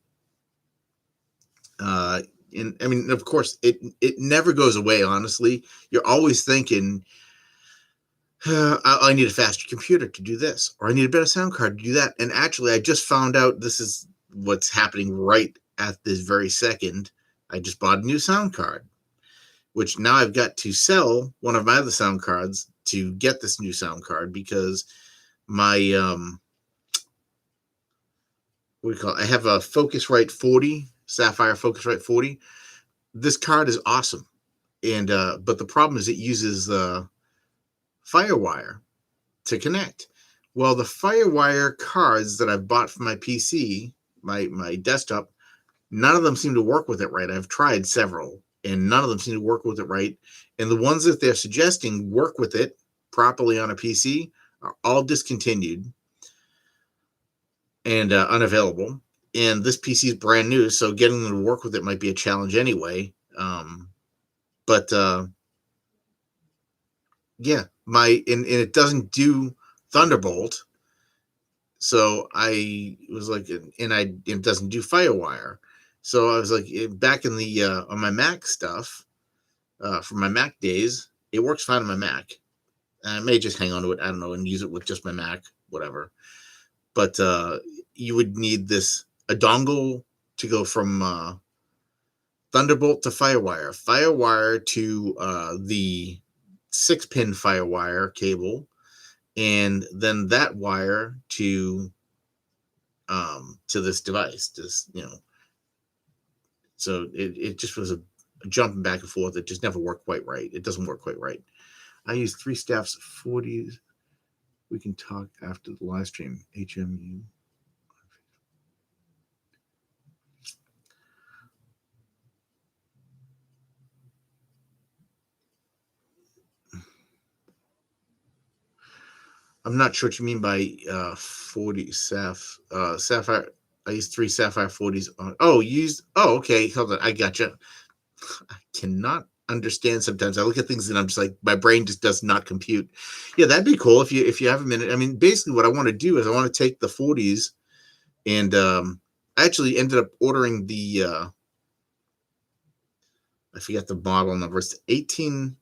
And I mean, of course, it never goes away. Honestly, you're always thinking, I need a faster computer to do this, or I need a better sound card to do that. And actually, I just found out this is what's happening right at this very second. I just bought a new sound card, which now I've got to sell one of my other sound cards to get this new sound card because my what do you call it? I have a Focusrite 40, Sapphire Focusrite 40. This card is awesome, and but the problem is it uses FireWire to connect. Well, the FireWire cards that I've bought for my PC, my desktop, none of them seem to work with it right. I've tried several, and none of them seem to work with it right. And the ones that they're suggesting work with it properly on a PC are all discontinued and unavailable. And this PC is brand new, so getting them to work with it might be a challenge anyway. But yeah, and it doesn't do Thunderbolt, so I was like, it doesn't do FireWire. So I was like, back in the on my Mac stuff, from my Mac days, it works fine on my Mac. I may just hang on to it, I don't know, and use it with just my Mac, whatever. But you would need a dongle to go from Thunderbolt to FireWire, FireWire to the 6-pin FireWire cable, and then that wire to this device. So it just was a jumping back and forth. It just never worked quite right. It doesn't work quite right. I use 3 staffs 40s. We can talk after the live stream. HMU. I'm not sure what you mean by 40 Sapphire. I used 3 Sapphire 40s on. Okay. Hold on. I gotcha. I cannot understand sometimes. I look at things and I'm just like, my brain just does not compute. Yeah, that'd be cool if you have a minute. I mean, basically what I want to do is I want to take the 40s and I actually ended up ordering the I forget the model number. It's 18.8,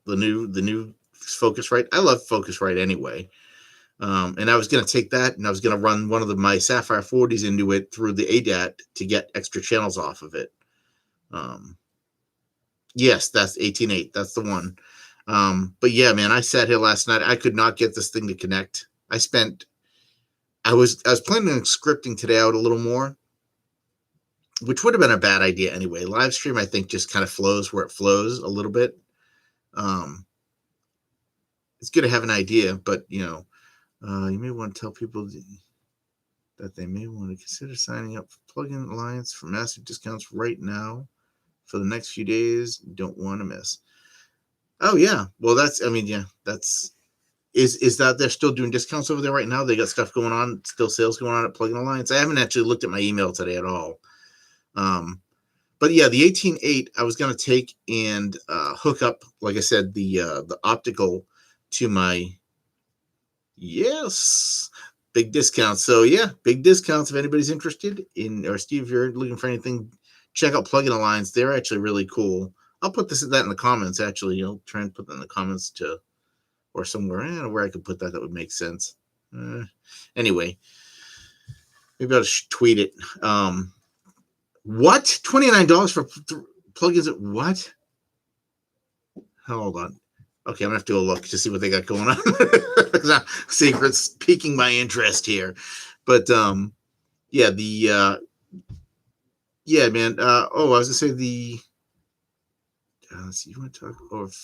the new Focusrite. I love Focusrite anyway. And I was going to take that and I was going to run one of my Sapphire 40s into it through the ADAT to get extra channels off of it. Yes, that's 18.8. That's the one. But yeah, man, I sat here last night. I could not get this thing to connect. I was planning on scripting today out a little more, which would have been a bad idea anyway. Live stream, I think, just kind of flows where it flows a little bit. It's good to have an idea, but you may want to tell people that they may want to consider signing up for Plugin Alliance for massive discounts right now for the next few days. Don't want to miss. Oh yeah, well that's is that they're still doing discounts over there right now? They got stuff going on, still sales going on at Plugin Alliance. I haven't actually looked at my email today at all. But yeah, the 18.8 I was going to take and hook up, like I said, the optical to my big discounts. So yeah, big discounts if anybody's interested in, or Steve, if you're looking for anything, check out Plugin Alliance. They're actually really cool. I'll put that in the comments. Actually, I'll try and put that in the comments or somewhere where I could put that would make sense. Anyway, maybe I'll just tweet it. What? $29 for plugins? What? Hold on. Okay, I'm gonna have to go look to see what they got going on. Secrets piquing my interest here, but yeah, yeah, man. I was gonna say let's see. You want to talk of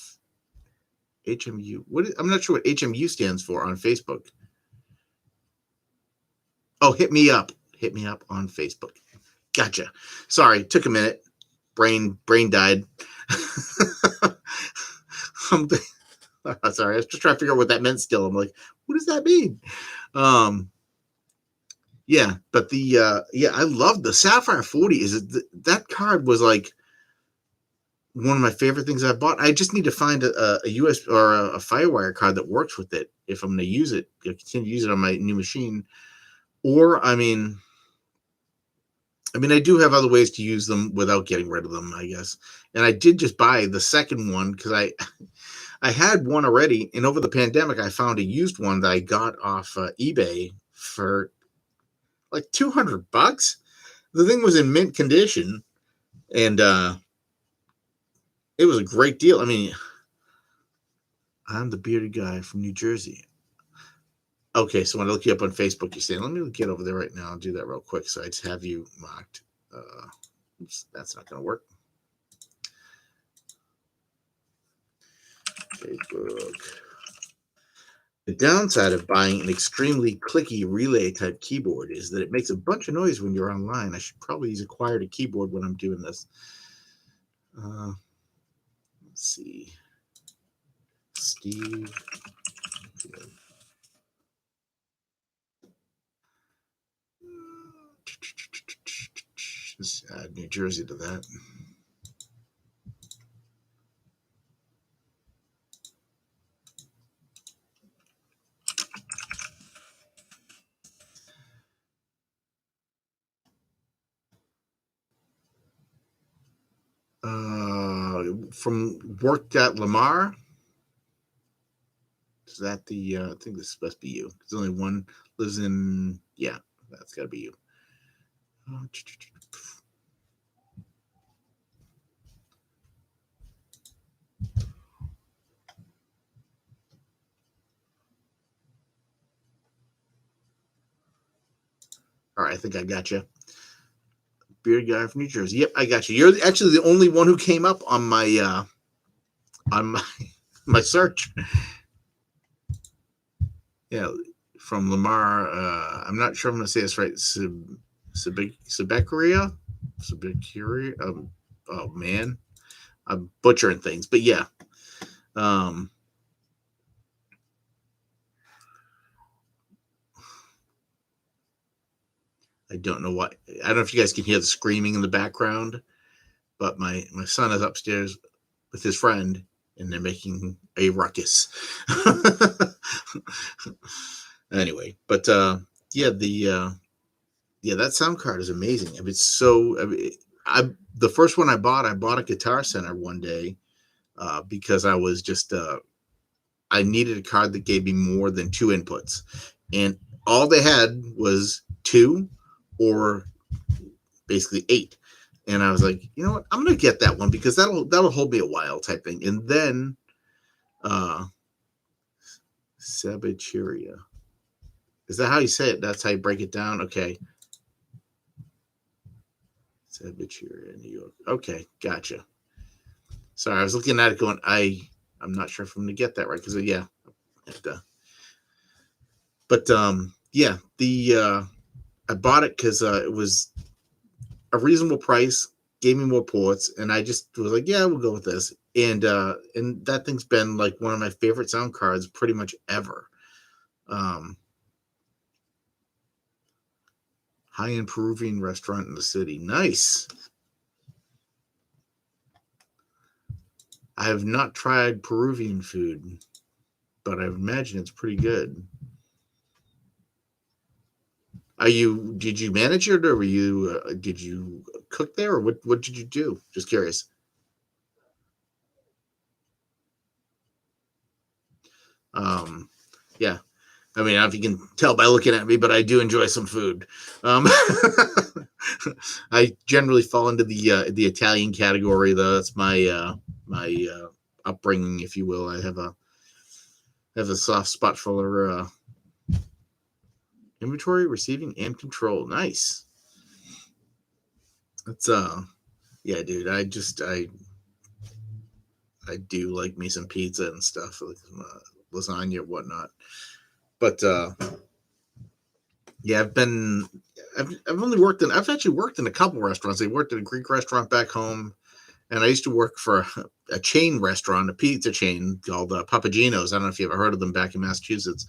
HMU? I'm not sure what HMU stands for on Facebook. Oh, hit me up. Hit me up on Facebook. Gotcha. Sorry, took a minute. Brain died. Sorry, I was just trying to figure out what that meant still. I'm like, what does that mean? Um, yeah, but I love the Sapphire 40. That card was like one of my favorite things I've bought. I just need to find a US or a Firewire card that works with it if I'm going to use it, continue to use it on my new machine. Or I do have other ways to use them without getting rid of them, I guess. And I did just buy the second one because I had one already, and over the pandemic, I found a used one that I got off eBay for like $200. The thing was in mint condition, and it was a great deal. I mean, I'm the bearded guy from New Jersey. Okay, so when I look you up on Facebook, you're saying, let me get over there right now and do that real quick. So I just have you marked. Oops, that's not going to work. Facebook. The downside of buying an extremely clicky relay type keyboard is that it makes a bunch of noise when you're online. I should probably use a quieter keyboard when I'm doing this. Let's see. Steve. Just add New Jersey to that. From worked at Lamar. Is that the? I think this must be you. There's only one lives in. Yeah, that's got to be you. All right, I think I got you. Beard guy from New Jersey. Yep, I got you. You're actually the only one who came up on my my search. Yeah, from Lamar. I'm not sure I'm going to say this right. Sebecuria. Sebecuria. Oh man, I'm butchering things, but yeah. I don't know what. I don't know if you guys can hear the screaming in the background, but my son is upstairs with his friend, and they're making a ruckus. Anyway, but that sound card is amazing. I mean, it's so. The first one I bought a Guitar Center one day because I was just I needed a card that gave me more than 2 inputs, and all they had was 2 or basically 8. And I was like, you know what? I'm gonna get that one because that'll hold me a while type thing. And then Sabachiria. Is that how you say it? That's how you break it down? Okay. Sabachiria, New York. Okay, gotcha. Sorry, I was looking at it going, I'm not sure if I'm gonna get that right because yeah. But I bought it because it was a reasonable price, gave me more ports, and I just was like, yeah, we'll go with this. And that thing's been like one of my favorite sound cards pretty much ever. High-end Peruvian restaurant in the city. Nice. I have not tried Peruvian food, but I imagine it's pretty good. Did you manage it, or did you cook there, or what did you do? Just curious. Yeah. I mean, I don't know if you can tell by looking at me, but I do enjoy some food. I generally fall into the Italian category, though. That's my upbringing, if you will. I have a soft spot for inventory, receiving, and control. Nice. That's yeah, dude. I do like me some pizza and stuff, like lasagna and whatnot. But yeah, I've actually worked in a couple restaurants. I worked at a Greek restaurant back home, And I used to work for a chain restaurant, a pizza chain called Papagino's. I don't know if you ever heard of them back in Massachusetts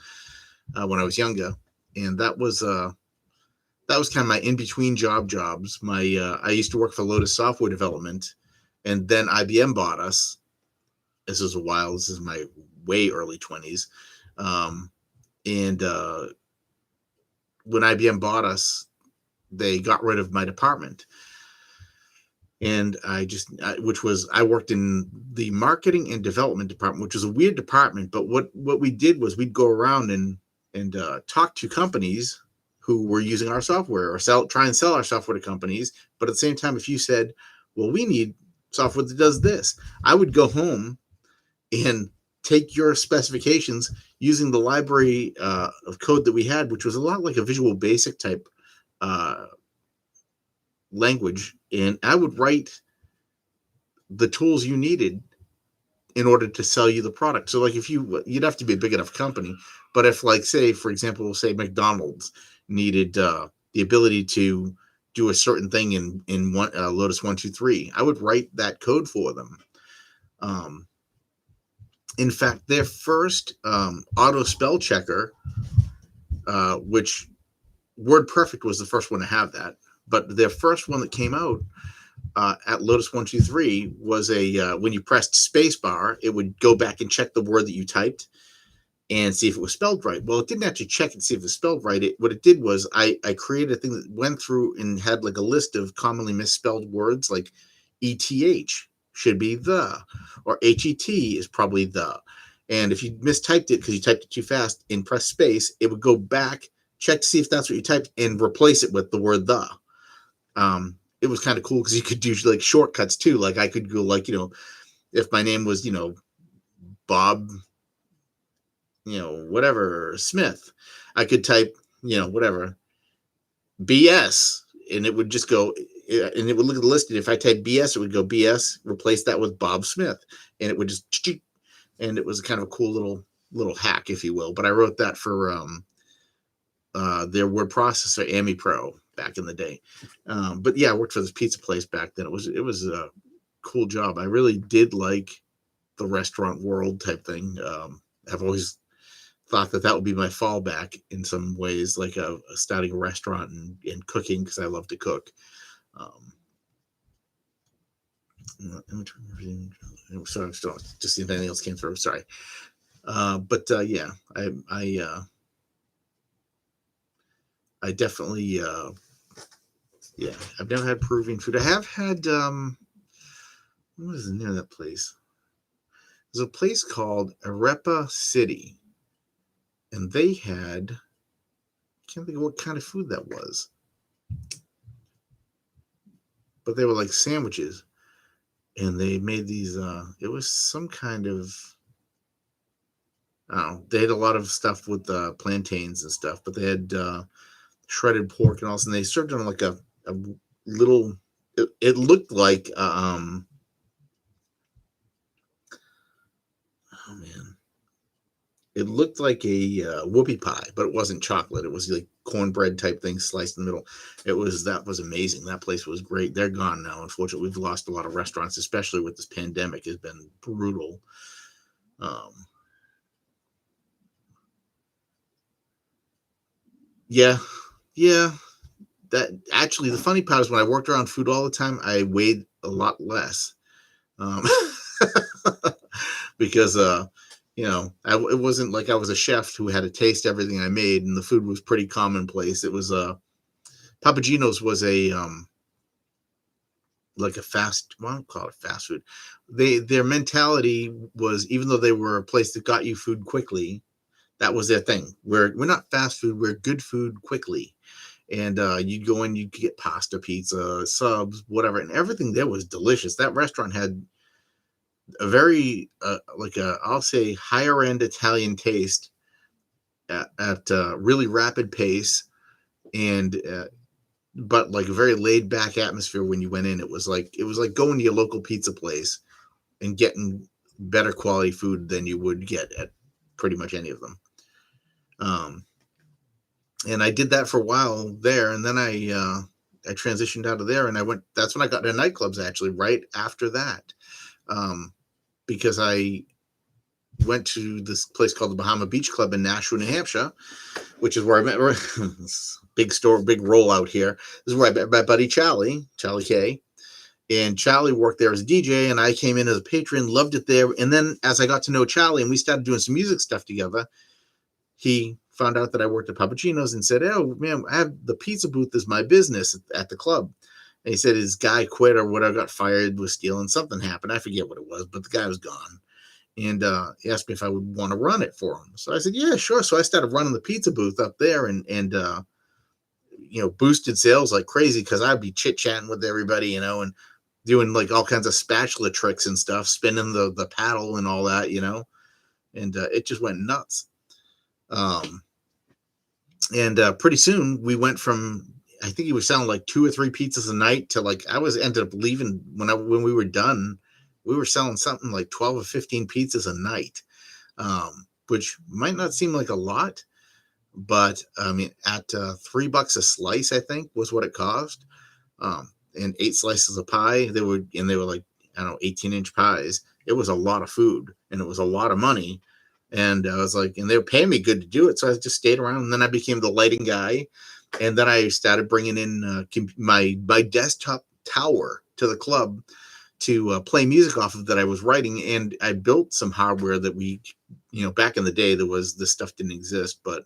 when I was younger. And that was kind of my in between jobs. I used to work for Lotus Software Development, and then IBM bought us. This was a while. This is my way early 20s. Um, and when IBM bought us, they got rid of my department. And I worked in the marketing and development department, which was a weird department. But what we did was we'd go around and talk to companies who were using our software, or try and sell our software to companies. But at the same time, if you said, well, we need software that does this, I would go home and take your specifications using the library of code that we had, which was a lot like a Visual Basic type uh, language. And I would write the tools you needed in order to sell you the product. So like you'd have to be a big enough company, but if like, say, for example, say McDonald's needed the ability to do a certain thing in Lotus 123, I would write that code for them. In fact, their first auto spell checker, which WordPerfect was the first one to have that, but their first one that came out at Lotus 123 was when you pressed spacebar, it would go back and check the word that you typed and see if it was spelled right. Well, it didn't actually check and see if it was spelled right. What it did was I created a thing that went through and had like a list of commonly misspelled words, like ETH should be the, or HET is probably the. And if you mistyped it because you typed it too fast and press space, it would go back, check to see if that's what you typed, and replace it with the word the. It was kind of cool because you could do like shortcuts too. Like I could go like, if my name was, Bob, whatever, Smith, I could type, whatever, BS, and it would just go, and it would look at the list. And if I type BS, it would go BS, replace that with Bob Smith, and it would just, and it was kind of a cool little hack, if you will. But I wrote that for their word processor, AmiPro, back in the day. But yeah, I worked for this pizza place back then. It was a cool job. I really did like the restaurant world type thing. I've always thought that would be my fallback in some ways, like starting a restaurant and cooking, because I love to cook. Sorry, just see if anything else came through. Sorry. But yeah, I definitely, yeah, I've never had Peruvian food. I have had, what is the name of that place? There's a place called Arepa City, and they had, I can't think of what kind of food that was, but they were like sandwiches, and they made these, it was some kind of, I don't know, they had a lot of stuff with plantains and stuff, but they had shredded pork and all, and they served it on like a little, it looked like oh man, it looked like a whoopie pie, but it wasn't chocolate. It was like cornbread type thing sliced in the middle. That was amazing. That place was great. They're gone now. Unfortunately, we've lost a lot of restaurants, especially with this pandemic. It's been brutal. Yeah. That actually, the funny part is when I worked around food all the time, I weighed a lot less. Because it wasn't like I was a chef who had to taste everything I made, and the food was pretty commonplace. It was Papagino's was a like a fast, well, I don't call it fast food. Their mentality was, even though they were a place that got you food quickly, that was their thing. We're not fast food, we're good food quickly. And you'd go in, you'd get pasta, pizza, subs, whatever, and everything there was delicious. That restaurant had a very I'll say higher end Italian taste at really rapid pace, and but like a very laid back atmosphere when you went in. It was like going to your local pizza place and getting better quality food than you would get at pretty much any of them. And I did that for a while there, and then I I transitioned out of there, and that's when I got into nightclubs, actually, right after that. Because I went to this place called the Bahama Beach Club in Nashua, New Hampshire, which is where I met big store, big rollout here. This is where I met my buddy Charlie K. And Charlie worked there as a DJ, and I came in as a patron, loved it there. And then as I got to know Charlie and we started doing some music stuff together, he found out that I worked at Pappuccino's and said, "Oh man, I have the pizza booth as my business at the club." And he said his guy quit or whatever, got fired, was stealing. Something happened. I forget what it was, but the guy was gone. And he asked me if I would want to run it for him. So I said, yeah, sure. So I started running the pizza booth up there, and boosted sales like crazy, because I'd be chit chatting with everybody, and doing like all kinds of spatula tricks and stuff, spinning the paddle and all that, and it just went nuts. And pretty soon we went from, I think he was selling like 2 or 3 pizzas a night to like, ended up leaving when we were done. We were selling something like 12 or 15 pizzas a night, which might not seem like a lot, but I mean, at $3 a slice, I think was what it cost, and 8 slices of pie. They were like, I don't know, 18-inch pies. It was a lot of food, and it was a lot of money. And I was like, and they were paying me good to do it, so I just stayed around. And then I became the lighting guy, and then I started bringing in my desktop tower to the club to play music off of that I was writing. And I built some hardware that we, back in the day, this stuff didn't exist, but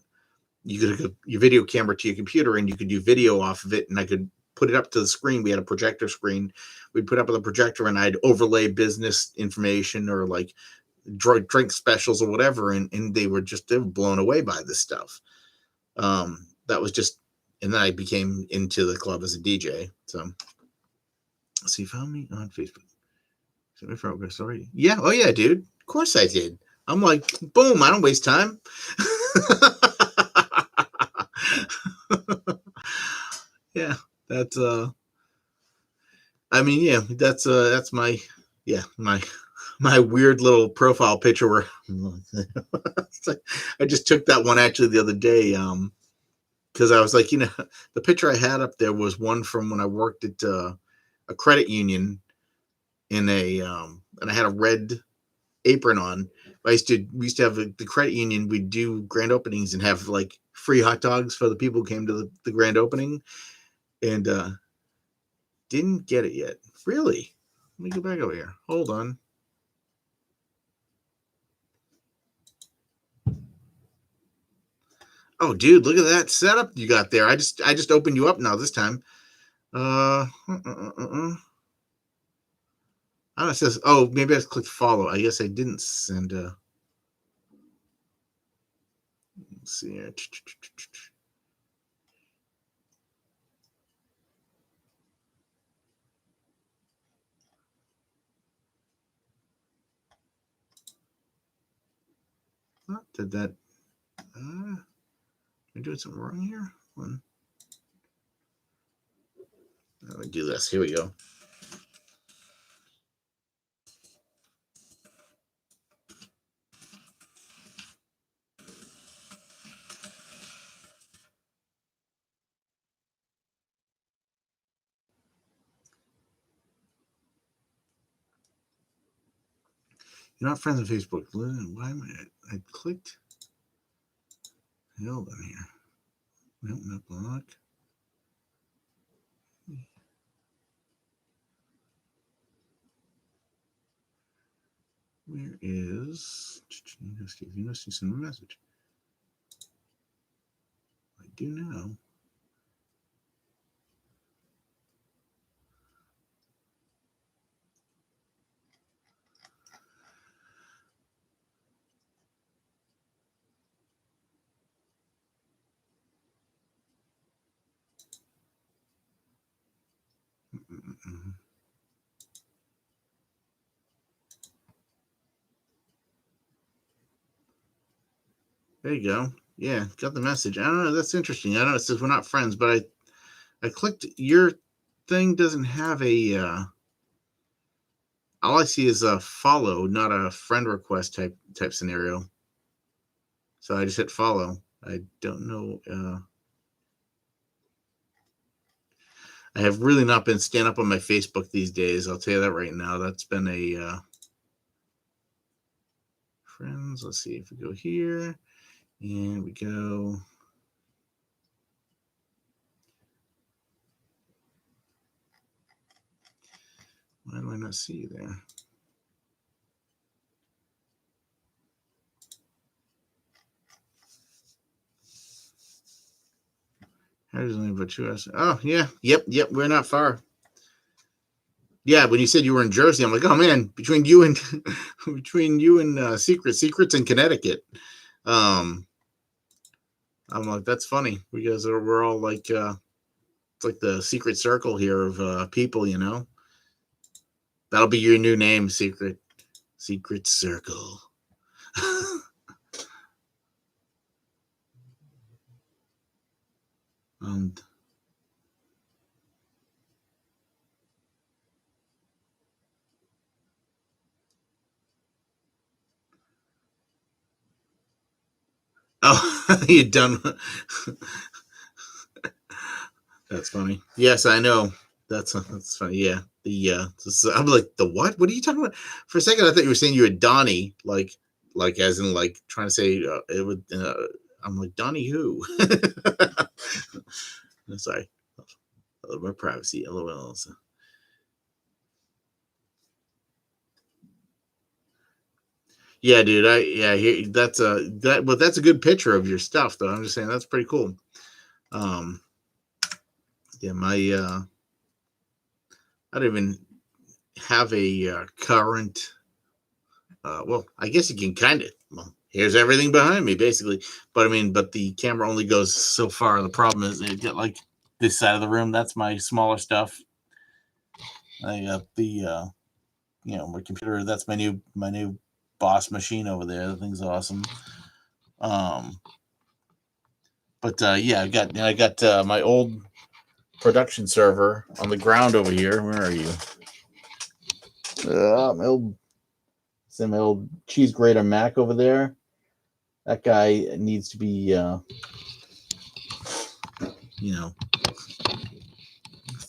you could hook your video camera to your computer and you could do video off of it, and I could put it up to the screen. We had a projector screen. We'd put up on the projector, and I'd overlay business information or like drink specials or whatever, and they were blown away by this stuff. That was just, and then I became into the club as a DJ. So you found me on Facebook. Send me progress already. Yeah. Oh yeah, dude. Of course I did. I'm like, boom, I don't waste time. Yeah, that's I mean, yeah, that's my weird little profile picture where I just took that one actually the other day, because I was like, the picture I had up there was one from when I worked at a credit union and I had a red apron on. We used to have the credit union. We'd do grand openings and have like free hot dogs for the people who came to the grand opening, and didn't get it yet. Really? Let me go back over here. Hold on. Oh, dude, look at that setup you got there. I just opened you up now this time. Oh, it says, oh, maybe I clicked follow. I guess I didn't send a. Let's see here. Did that? Am I doing something wrong here? One. Let me do this. Here we go. You're not friends on Facebook. Why am I clicked? Hold on here. Nope, not block. Where is you must see some message? I do now. There you go. Yeah, got the message. I don't know. That's interesting. I know it says we're not friends, but I clicked your thing. Doesn't have a. All I see is a follow, not a friend request type scenario. So I just hit follow. I don't know. I have really not been staying up on my Facebook these days. I'll tell you that right now. That's been a friends. Let's see if we go here and we go. Why do I not see you there? How does only about 2 hours? Oh yeah, yep. We're not far. Yeah, when you said you were in Jersey, I'm like, oh man, between you and Secrets in Connecticut. I'm like, that's funny because we're all like, it's like the secret circle here of people, you know. That'll be your new name, Secret Circle. um, oh, you done? That's funny. Yes, I know. That's funny. Yeah. I'm like, the what? What are you talking about? For a second, I thought you were saying you were Donnie, like as in like trying to say it would. I'm like, Donnie who? Sorry, a little more privacy. A little else. Yeah, dude. But that's a good picture of your stuff, though. I'm just saying that's pretty cool. Um, yeah, I don't even have a current. Well, I guess you can kind of. Well, here's everything behind me, basically. But I mean, but the camera only goes so far. The problem is, it get like this side of the room. That's my smaller stuff. I got the, my computer. That's my new boss machine over there. The thing's awesome. But yeah, I got my old production server on the ground over here. Where are you? My old cheese grater Mac over there. That guy needs to be,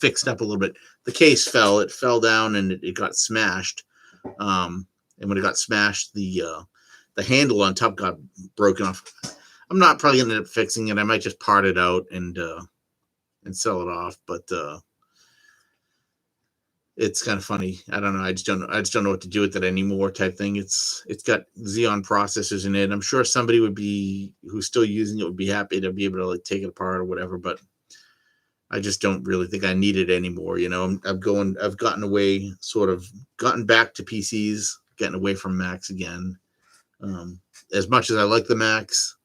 fixed up a little bit. The case fell. It fell down and it got smashed. And when it got smashed, the handle on top got broken off. I'm not probably gonna end up fixing it. I might just part it out and sell it off. But it's kind of funny. I don't know. I just don't know what to do with it anymore. Type thing. It's got Xeon processors in it. I'm sure somebody who's still using it would be happy to be able to like take it apart or whatever. But I just don't really think I need it anymore. You know, I've gotten away, sort of gotten back to PCs, getting away from Macs again. As much as I like the Macs,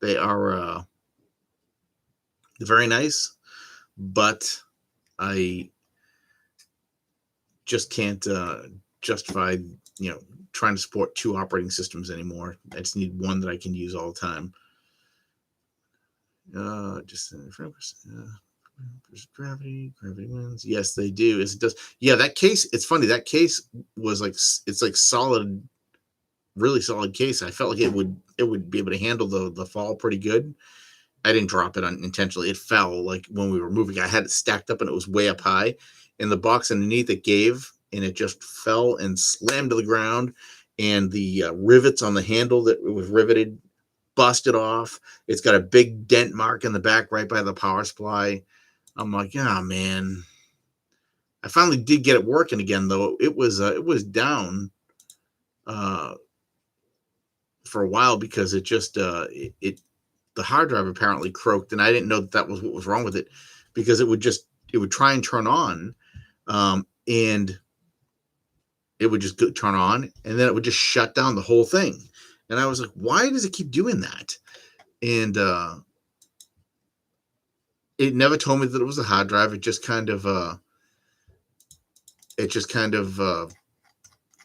they are very nice, but I just can't justify, trying to support 2 operating systems anymore. I just need one that I can use all the time. Gravity wins. Yes, they do. It does. Yeah, that case. It's funny. That case was like, it's like solid, really solid case. I felt like it would be able to handle the fall pretty good. I didn't drop it unintentionally. It fell like when we were moving. I had it stacked up and it was way up high, and the box underneath it gave, and it just fell and slammed to the ground. And the rivets on the handle that it was riveted busted off. It's got a big dent mark in the back right by the power supply. I'm like, oh man. I finally did get it working again, though. It was down for a while because it just the hard drive apparently croaked, and I didn't know that was what was wrong with it, because it would try and turn on, and it would just turn on, and then it would just shut down the whole thing. And I was like, why does it keep doing that? And it never told me that it was a hard drive. It just kind of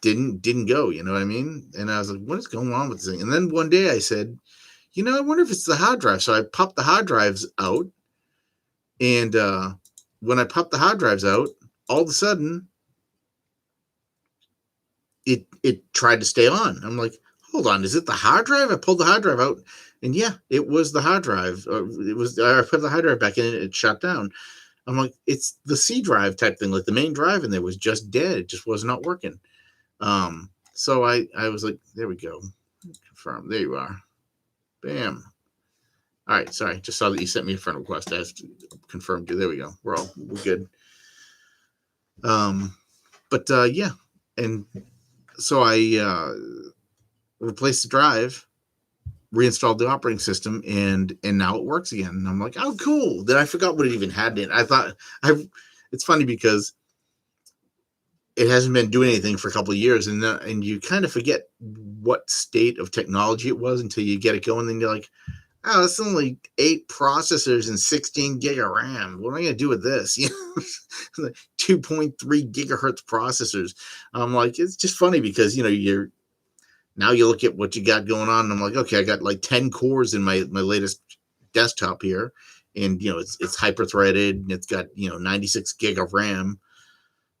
didn't go, you know what I mean? And I was like, what is going on with this thing? And then one day I said, I wonder if it's the hard drive. So I popped the hard drives out, and when I popped the hard drives out, all of a sudden it tried to stay on. I'm like, hold on, is it the hard drive? I pulled the hard drive out, and yeah, it was the hard drive. I put the hard drive back in, and it shut down. I'm like, it's the C drive type thing. Like the main drive in there was just dead. It just was not working. So I was like, there we go. Confirm. There you are. Bam. All right. Sorry. Just saw that you sent me a friend request. I just confirmed you. There we go. We're good. But yeah. And so I replaced the drive, reinstalled the operating system, and now it works again. And I'm like, oh, cool. Then I forgot what it even had in it. I thought it's funny because it hasn't been doing anything for a couple of years, and you kind of forget what state of technology it was until you get it going. Then you're like, oh, it's only 8 processors and 16 gig of RAM. What am I going to do with this? 2.3 gigahertz processors. I'm like, it's just funny because now you look at what you got going on, and I'm like, okay, I got like 10 cores in my latest desktop here, and it's hyper threaded, and it's got 96 gig of RAM.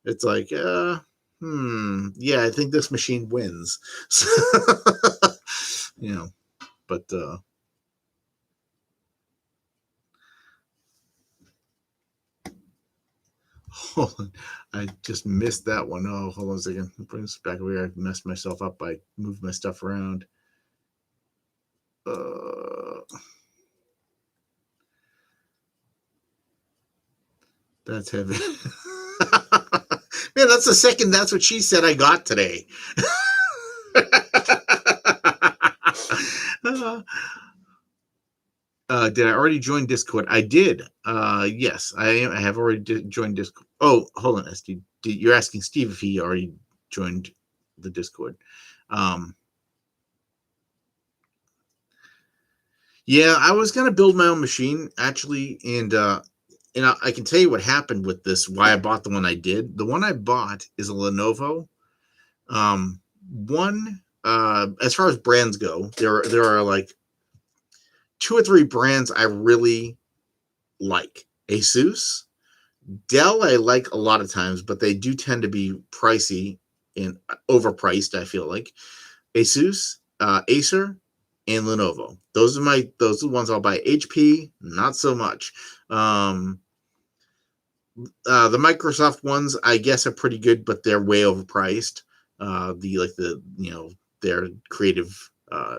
It's like, yeah, I think this machine wins. But hold on, I just missed that one. Oh, hold on a second. Bring this back over here. I messed myself up by moving my stuff around. That's heavy. Man, that's the second That's What She Said I got today. Did I already join Discord? I did. Yes, I have already joined Discord. Oh, hold on, Steve. You're asking Steve if he already joined the Discord. Yeah, I was gonna build my own machine actually, and I can tell you what happened with this. Why I bought the one I did. The one I bought is a Lenovo. As far as brands go, there are like 2 or 3 brands I really like. Asus, Dell I like a lot of times, but they do tend to be pricey and overpriced, I feel like. Asus, Acer, and Lenovo. Those are the ones I'll buy. HP, not so much. The Microsoft ones, I guess, are pretty good, but they're way overpriced. Their creative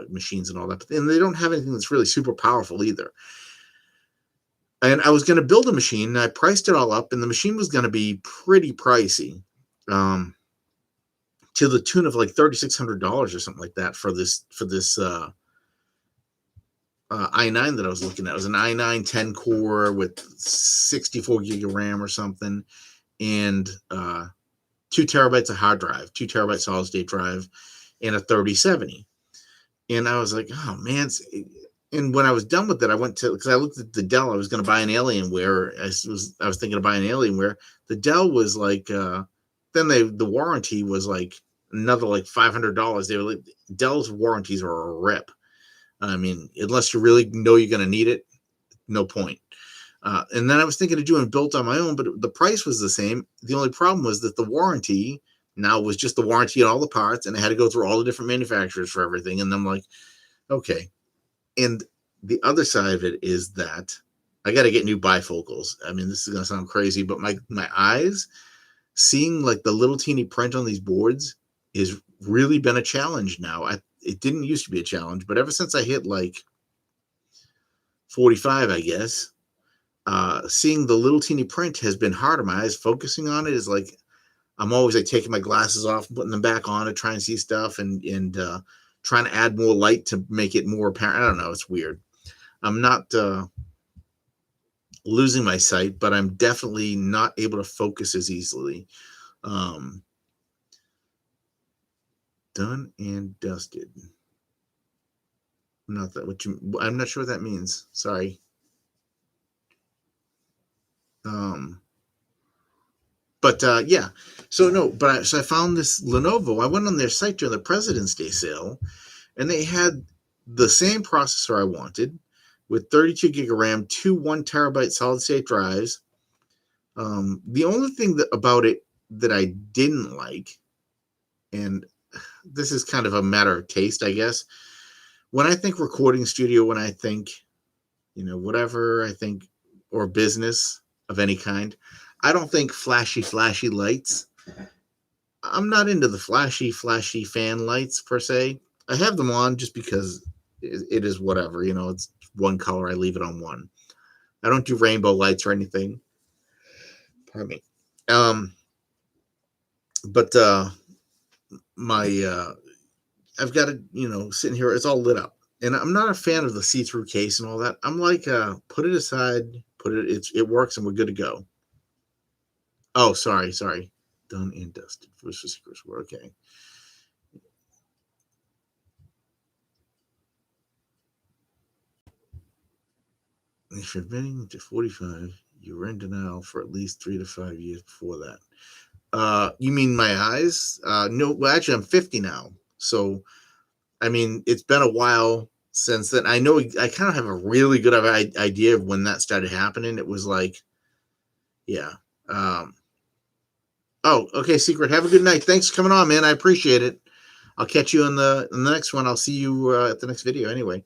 machines and all that, and they don't have anything that's really super powerful either. And I was going to build a machine, and I priced it all up, and the machine was going to be pretty pricey, to the tune of like $3,600 or something like that for this i9 that I was looking at. It was an i9 10 core with 64 gig of RAM or something, and 2 terabytes of hard drive, 2 terabyte solid state drive, and a 3070. And I was like, oh man. And when I was done with it, because I looked at the Dell. I was going to buy an Alienware. I was thinking of buying an Alienware. The Dell was like, then the warranty was like another like $500. They were like, Dell's warranties are a rip. I mean, unless you really know you're going to need it, no point. And then I was thinking of doing built on my own, but the price was the same. The only problem was that the warranty now was just the warranty on all the parts, and I had to go through all the different manufacturers for everything. And I'm like, okay. And the other side of it is that I got to get new bifocals. I mean, this is going to sound crazy, but my eyes, seeing like the little teeny print on these boards has really been a challenge now. It didn't used to be a challenge, but ever since I hit like 45, I guess, seeing the little teeny print has been hard on my eyes. Focusing on it is like, I'm always like taking my glasses off, putting them back on to try and see stuff, and trying to add more light to make it more apparent. I don't know. It's weird. I'm not losing my sight, but I'm definitely not able to focus as easily. Done and dusted. I'm not sure what that means. Sorry. Yeah. So I found this Lenovo. I went on their site during the President's Day sale, and they had the same processor I wanted with 32 gig of RAM, 2 1 terabyte solid state drives. The only thing about it that I didn't like, and this is kind of a matter of taste, I guess. When I think recording studio, when I think, whatever I think, or business, of any kind. I don't think flashy lights. I'm not into the flashy fan lights per se. I have them on just because it is whatever, it's one color. I leave it on one. I don't do rainbow lights or anything. Pardon me. Um, but my I've got it, sitting here. It's all lit up, and I'm not a fan of the see-through case and all that. I'm like, put it aside, it works, and we're good to go. Oh, sorry. Done and dusted. First for secrets. We're okay. If you're bidding to 45, you were in denial for at least 3 to 5 years before that. You mean my eyes? No, well, actually, I'm 50 now. So, I mean, it's been a while since then. I know I kind of have a really good idea of when that started happening. It was like, yeah. Um, oh, okay, Secret. Have a good night. Thanks for coming on, man. I appreciate it. I'll catch you in the next one. I'll see you at the next video anyway.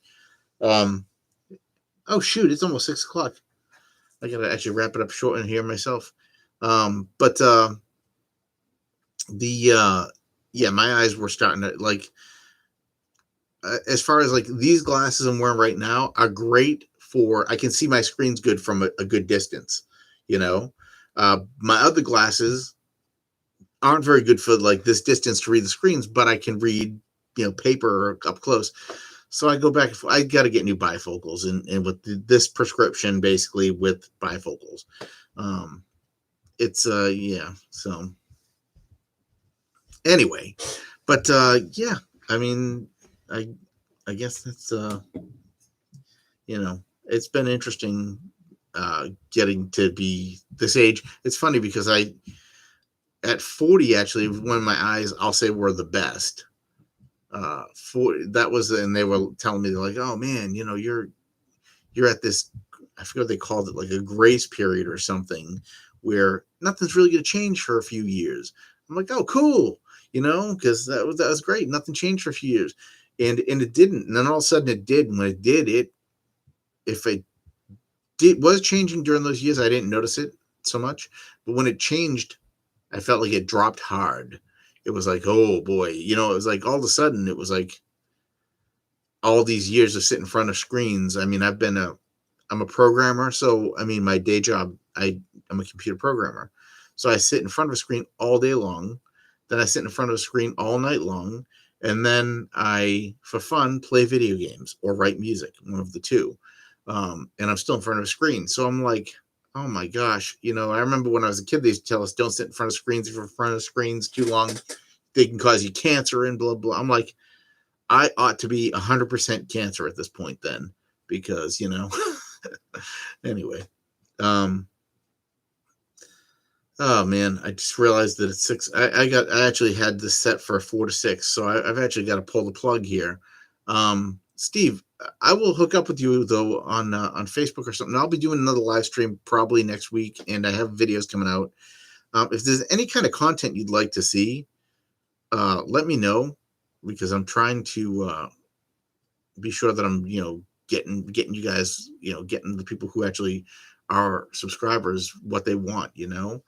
Um, oh, shoot. It's almost 6 o'clock. I got to actually wrap it up short in here myself. But yeah, my eyes were starting to like, as far as like these glasses I'm wearing right now are great for, I can see my screens good from a good distance, you know. My other glasses aren't very good for like this distance to read the screens, but I can read, paper up close. So I go back. I got to get new bifocals, and with this prescription, basically with bifocals, it's yeah. So anyway, but yeah, I mean, I I guess that's it's been interesting getting to be this age. It's funny because I at 40 actually when my eyes I'll say were the best. For that was and they were telling me they're like, oh man, you're at this, I forget what they called it, like a grace period or something, where nothing's really going to change for a few years. I'm like, oh, cool, because that was great. Nothing changed for a few years, and it didn't. And then all of a sudden it did. And when it did, if it did was changing during those years, I didn't notice it so much. But when it changed, I felt like it dropped hard. It was like, oh boy, it was like all of a sudden it was like all these years of sitting in front of screens. I mean, I'm a programmer, so I mean, my day job, I'm a computer programmer, so I sit in front of a screen all day long. Then I sit in front of a screen all night long, and then I, for fun, play video games or write music, one of the two. And I'm still in front of a screen, so I'm like, oh my gosh, I remember when I was a kid, they used to tell us don't sit in front of screens. If you're in front of screens too long, they can cause you cancer and blah blah. I'm like, I ought to be 100% cancer at this point then, because anyway. um oh man, I just realized that it's 6. I actually had this set for 4 to 6, so I've actually got to pull the plug here. Steve, I will hook up with you though on Facebook or something. I'll be doing another live stream probably next week, and I have videos coming out. If there's any kind of content you'd like to see, let me know, because I'm trying to be sure that I'm, getting you guys, getting the people who actually are subscribers what they want. You're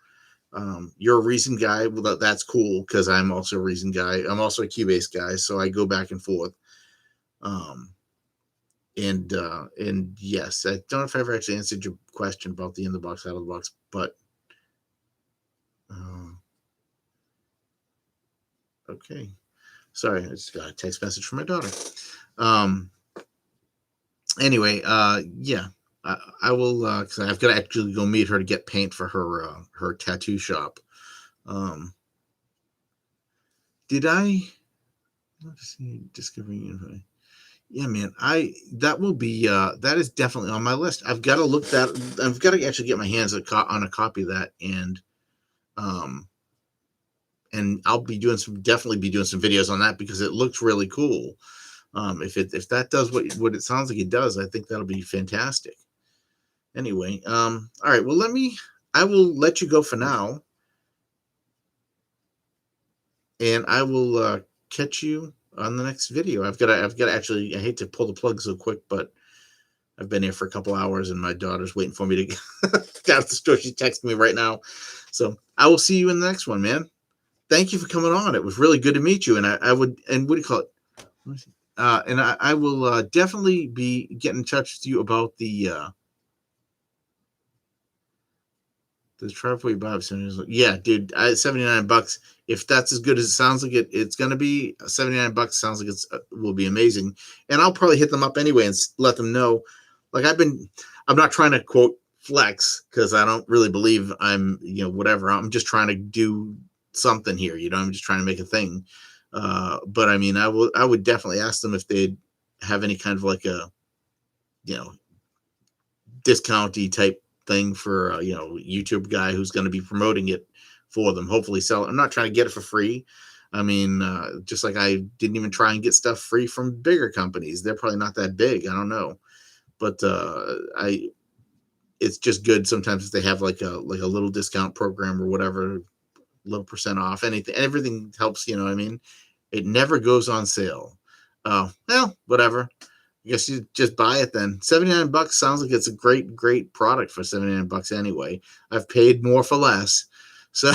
a Reason guy. Well, that's cool, because I'm also a Reason guy. I'm also a Cubase guy, so I go back and forth. And yes, I don't know if I ever actually answered your question about the in the box, out of the box, but okay. Sorry, I just got a text message from my daughter. Um, anyway, yeah, I will, because I've got to actually go meet her to get paint for her tattoo shop. Did I? Let's see, discovering info. Yeah, man, that will be that is definitely on my list. I've got to look that. I've got to actually get my hands on a copy of that, um, and I'll be definitely be doing some videos on that, because it looks really cool. If that does what it sounds like it does, I think that'll be fantastic. Anyway, all right. Well, I will let you go for now, and I will catch you on the next video. I've got to actually. I hate to pull the plug so quick, but I've been here for a couple hours, and my daughter's waiting for me to get out the store. She's texting me right now. So I will see you in the next one, man. Thank you for coming on. It was really good to meet you. And I would, and what do you call it? And I will definitely be getting in touch with you about the Tripod Bob. Yeah, dude, $79. If that's as good as it sounds like it's going to be, $79 sounds like it's will be amazing. And I'll probably hit them up anyway and let them know. Like I'm not trying to quote flex because I don't really believe I'm, whatever. I'm just trying to do something here. I'm just trying to make a thing. But I mean, I would definitely ask them if they'd have any kind of like a, discounty type thing for a YouTube guy who's going to be promoting it for them. Hopefully sell it. I'm not trying to get it for free. I mean, just like I didn't even try and get stuff free from bigger companies. They're probably not that big. I don't know, but it's just good sometimes if they have like a little discount program or whatever, little percent off. Everything helps. You know what I mean? It never goes on sale. Well, whatever. I guess you just buy it then. $79 sounds like it's a great product for $79 anyway. I've paid more for less. So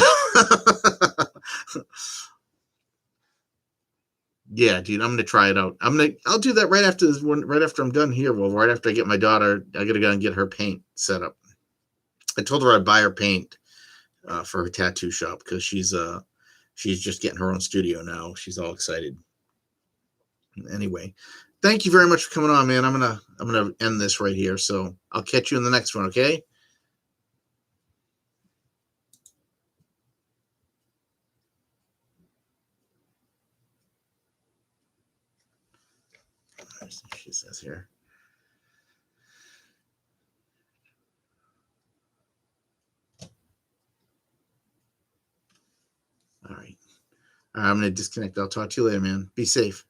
yeah, dude, I'm gonna try it out. I'll do that right after this one, right after I'm done here. Well, right after I get my daughter, I gotta go and get her paint set up. I told her I'd buy her paint for her tattoo shop because she's just getting her own studio now. She's all excited. Anyway, thank you very much for coming on, man. I'm gonna end this right here. So I'll catch you in the next one, okay? She says here. All right. I'm gonna disconnect. I'll talk to you later, man. Be safe.